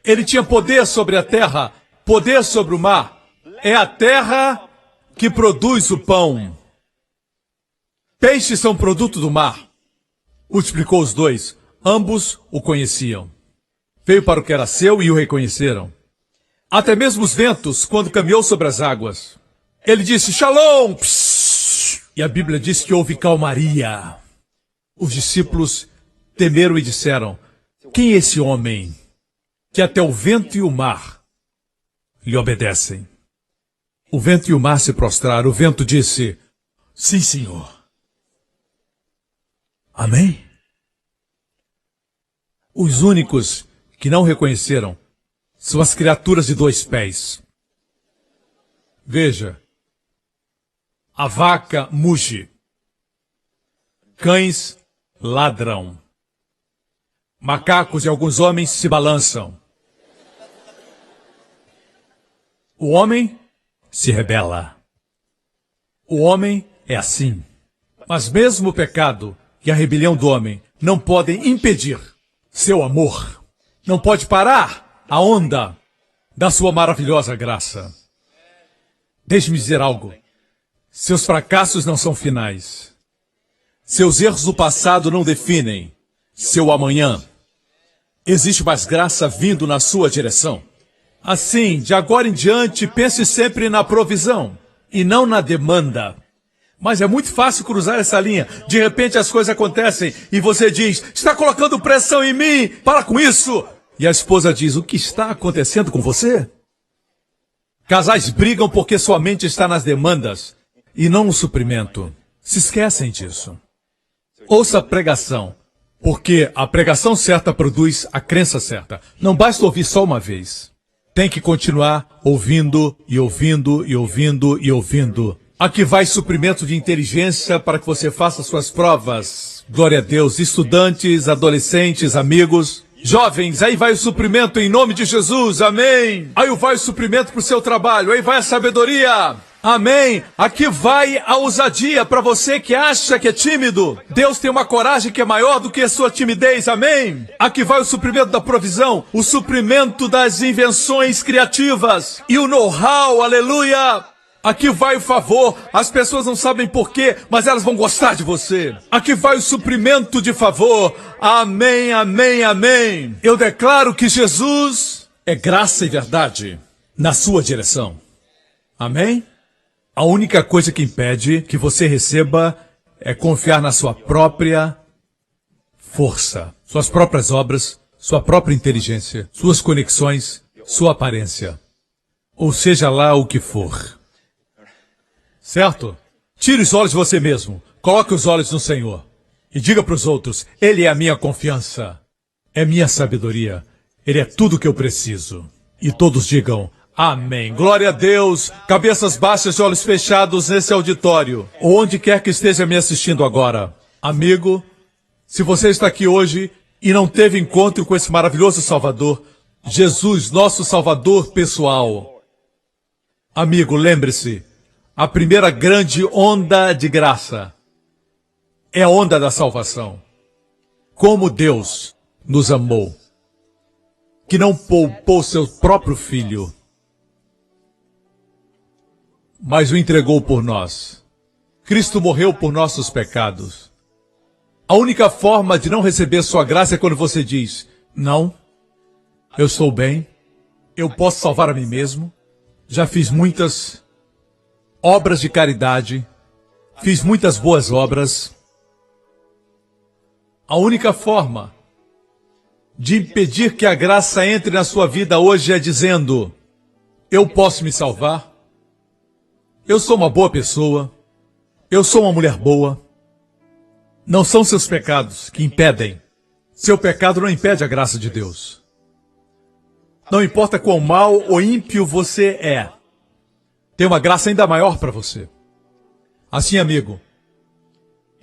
ele tinha poder sobre a terra, poder sobre o mar. É a terra que produz o pão. Peixes são produto do mar. Multiplicou os dois. Ambos o conheciam. Veio para o que era seu e o reconheceram. Até mesmo os ventos, quando caminhou sobre as águas. Ele disse, Shalom! Psss! E a Bíblia diz que houve calmaria. Os discípulos temeram e disseram, quem é esse homem que até o vento e o mar lhe obedecem? O vento e o mar se prostraram. O vento disse, sim, Senhor. Amém? Os únicos que não reconheceram são as criaturas de 2 pés. Veja, a vaca muge, cães ladram, macacos e alguns homens se balançam. O homem se rebela. O homem é assim. Mas mesmo o pecado e a rebelião do homem não podem impedir seu amor. Não pode parar a onda da sua maravilhosa graça. Deixe-me dizer algo. Seus fracassos não são finais. Seus erros do passado não definem seu amanhã. Existe mais graça vindo na sua direção. Assim, de agora em diante, pense sempre na provisão e não na demanda. Mas é muito fácil cruzar essa linha. De repente as coisas acontecem e você diz, está colocando pressão em mim, para com isso. E a esposa diz, o que está acontecendo com você? Casais brigam porque sua mente está nas demandas e não no suprimento. Se esquecem disso. Ouça a pregação, porque a pregação certa produz a crença certa. Não basta ouvir só uma vez. Tem que continuar ouvindo e ouvindo e ouvindo e ouvindo. Aqui vai suprimento de inteligência para que você faça suas provas. Glória a Deus. Estudantes, adolescentes, amigos, jovens, aí vai o suprimento em nome de Jesus. Amém. Aí vai o suprimento para o seu trabalho. Aí vai a sabedoria. Amém. Aqui vai a ousadia para você que acha que é tímido. Deus tem uma coragem que é maior do que a sua timidez. Amém. Aqui vai o suprimento da provisão, o suprimento das invenções criativas e o know-how. Aleluia. Aqui vai o favor, as pessoas não sabem porquê, mas elas vão gostar de você. Aqui vai o suprimento de favor. Amém, amém, amém. Eu declaro que Jesus é graça e verdade na sua direção. Amém? A única coisa que impede que você receba é confiar na sua própria força, suas próprias obras, sua própria inteligência, suas conexões, sua aparência. Ou seja lá o que for. Certo? Tire os olhos de você mesmo. Coloque os olhos no Senhor. E diga para os outros, Ele é a minha confiança. É minha sabedoria. Ele é tudo o que eu preciso. E todos digam, amém. Glória a Deus. Cabeças baixas e olhos fechados nesse auditório. Ou onde quer que esteja me assistindo agora. Amigo, se você está aqui hoje e não teve encontro com esse maravilhoso Salvador, Jesus, nosso Salvador pessoal. Amigo, lembre-se. A primeira grande onda de graça é a onda da salvação. Como Deus nos amou, que não poupou seu próprio Filho, mas o entregou por nós. Cristo morreu por nossos pecados. A única forma de não receber sua graça é quando você diz, não, eu estou bem, eu posso salvar a mim mesmo, já fiz muitas obras de caridade, fiz muitas boas obras. A única forma de impedir que a graça entre na sua vida hoje é dizendo, eu posso me salvar, eu sou uma boa pessoa, eu sou uma mulher boa. Não são seus pecados que impedem. Seu pecado não impede a graça de Deus. Não importa quão mau ou ímpio você é, tem uma graça ainda maior para você. Assim, amigo,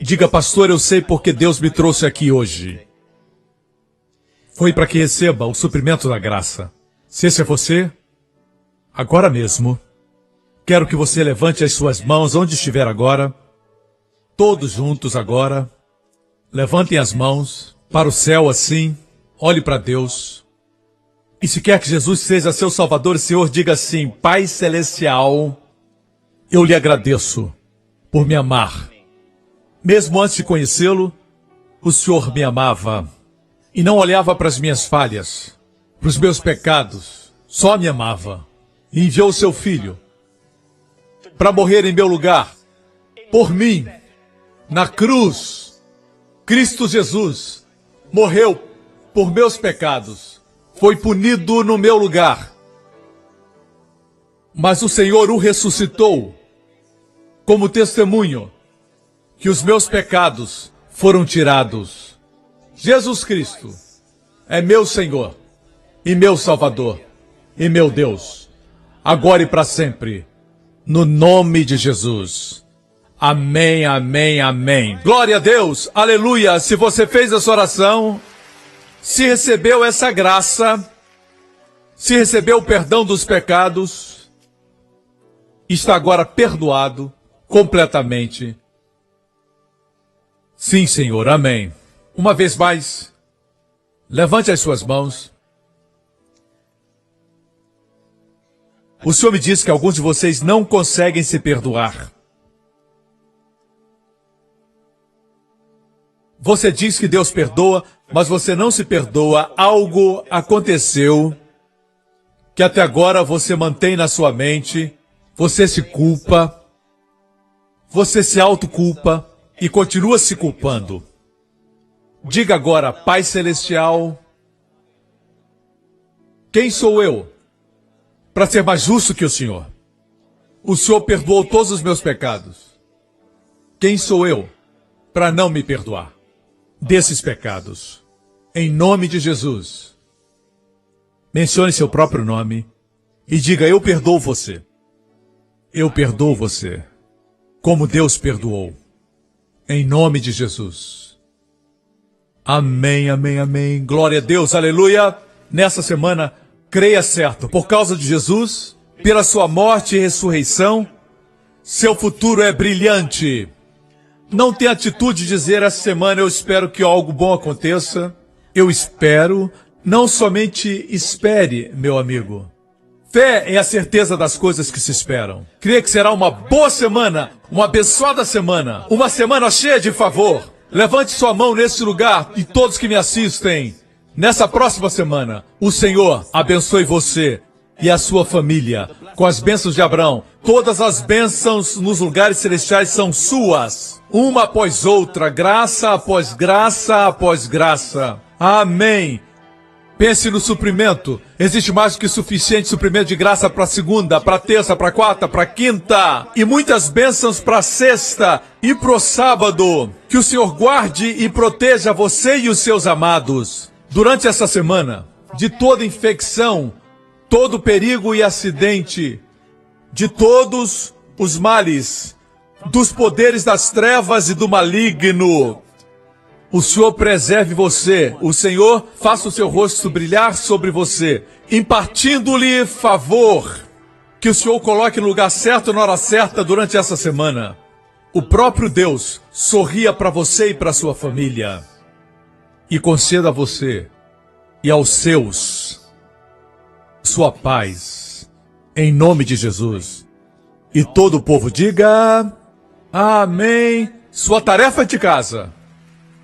diga, pastor, eu sei porque Deus me trouxe aqui hoje. Foi para que receba o suprimento da graça. Se esse é você, agora mesmo, quero que você levante as suas mãos onde estiver agora. Todos juntos agora. Levantem as mãos para o céu assim. Olhe para Deus. E se quer que Jesus seja seu Salvador e Senhor, diga assim: Pai Celestial, eu lhe agradeço por me amar. Mesmo antes de conhecê-lo, o Senhor me amava e não olhava para as minhas falhas, para os meus pecados, só me amava. E enviou o seu Filho para morrer em meu lugar, por mim, na cruz. Cristo Jesus morreu por meus pecados, foi punido no meu lugar. Mas o Senhor o ressuscitou como testemunho que os meus pecados foram tirados. Jesus Cristo é meu Senhor e meu Salvador e meu Deus, agora e para sempre, no nome de Jesus. Amém, amém, amém. Glória a Deus, aleluia. Se você fez essa oração, se recebeu essa graça, se recebeu o perdão dos pecados, está agora perdoado completamente. Sim, Senhor, amém. Uma vez mais, levante as suas mãos. O Senhor me disse que alguns de vocês não conseguem se perdoar. Você diz que Deus perdoa, mas você não se perdoa. Algo aconteceu que até agora você mantém na sua mente. Você se culpa, você se autoculpa e continua se culpando. Diga agora: Pai Celestial, quem sou eu para ser mais justo que o Senhor? O Senhor perdoou todos os meus pecados. Quem sou eu para não me perdoar desses pecados? Em nome de Jesus, mencione seu próprio nome e diga: eu perdoo você. Eu perdoo você, como Deus perdoou. Em nome de Jesus. Amém, amém, amém. Glória a Deus, aleluia. Nessa semana, creia certo. Por causa de Jesus, pela sua morte e ressurreição, seu futuro é brilhante. Não tenha atitude de dizer: essa semana eu espero que algo bom aconteça. Eu espero. Não somente espere, meu amigo. Fé é a certeza das coisas que se esperam. Creia que será uma boa semana, uma abençoada semana, uma semana cheia de favor. Levante sua mão nesse lugar e todos que me assistem. Nessa próxima semana, o Senhor abençoe você e a sua família com as bênçãos de Abraão. Todas as bênçãos nos lugares celestiais são suas, uma após outra, graça após graça após graça. Amém. Pense no suprimento. Existe mais do que suficiente suprimento de graça para segunda, para terça, para quarta, para quinta. E muitas bênçãos para sexta e para o sábado. Que o Senhor guarde e proteja você e os seus amados durante essa semana de toda infecção, todo perigo e acidente, de todos os males, dos poderes das trevas e do maligno. O Senhor preserve você. O Senhor faça o seu rosto brilhar sobre você, impartindo-lhe favor. Que o Senhor coloque no lugar certo na hora certa durante essa semana. O próprio Deus sorria para você e para sua família e conceda a você e aos seus sua paz, em nome de Jesus. E todo o povo diga: amém. Sua tarefa de casa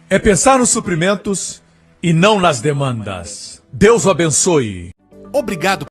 é pensar nos suprimentos e não nas demandas. Deus o abençoe. Obrigado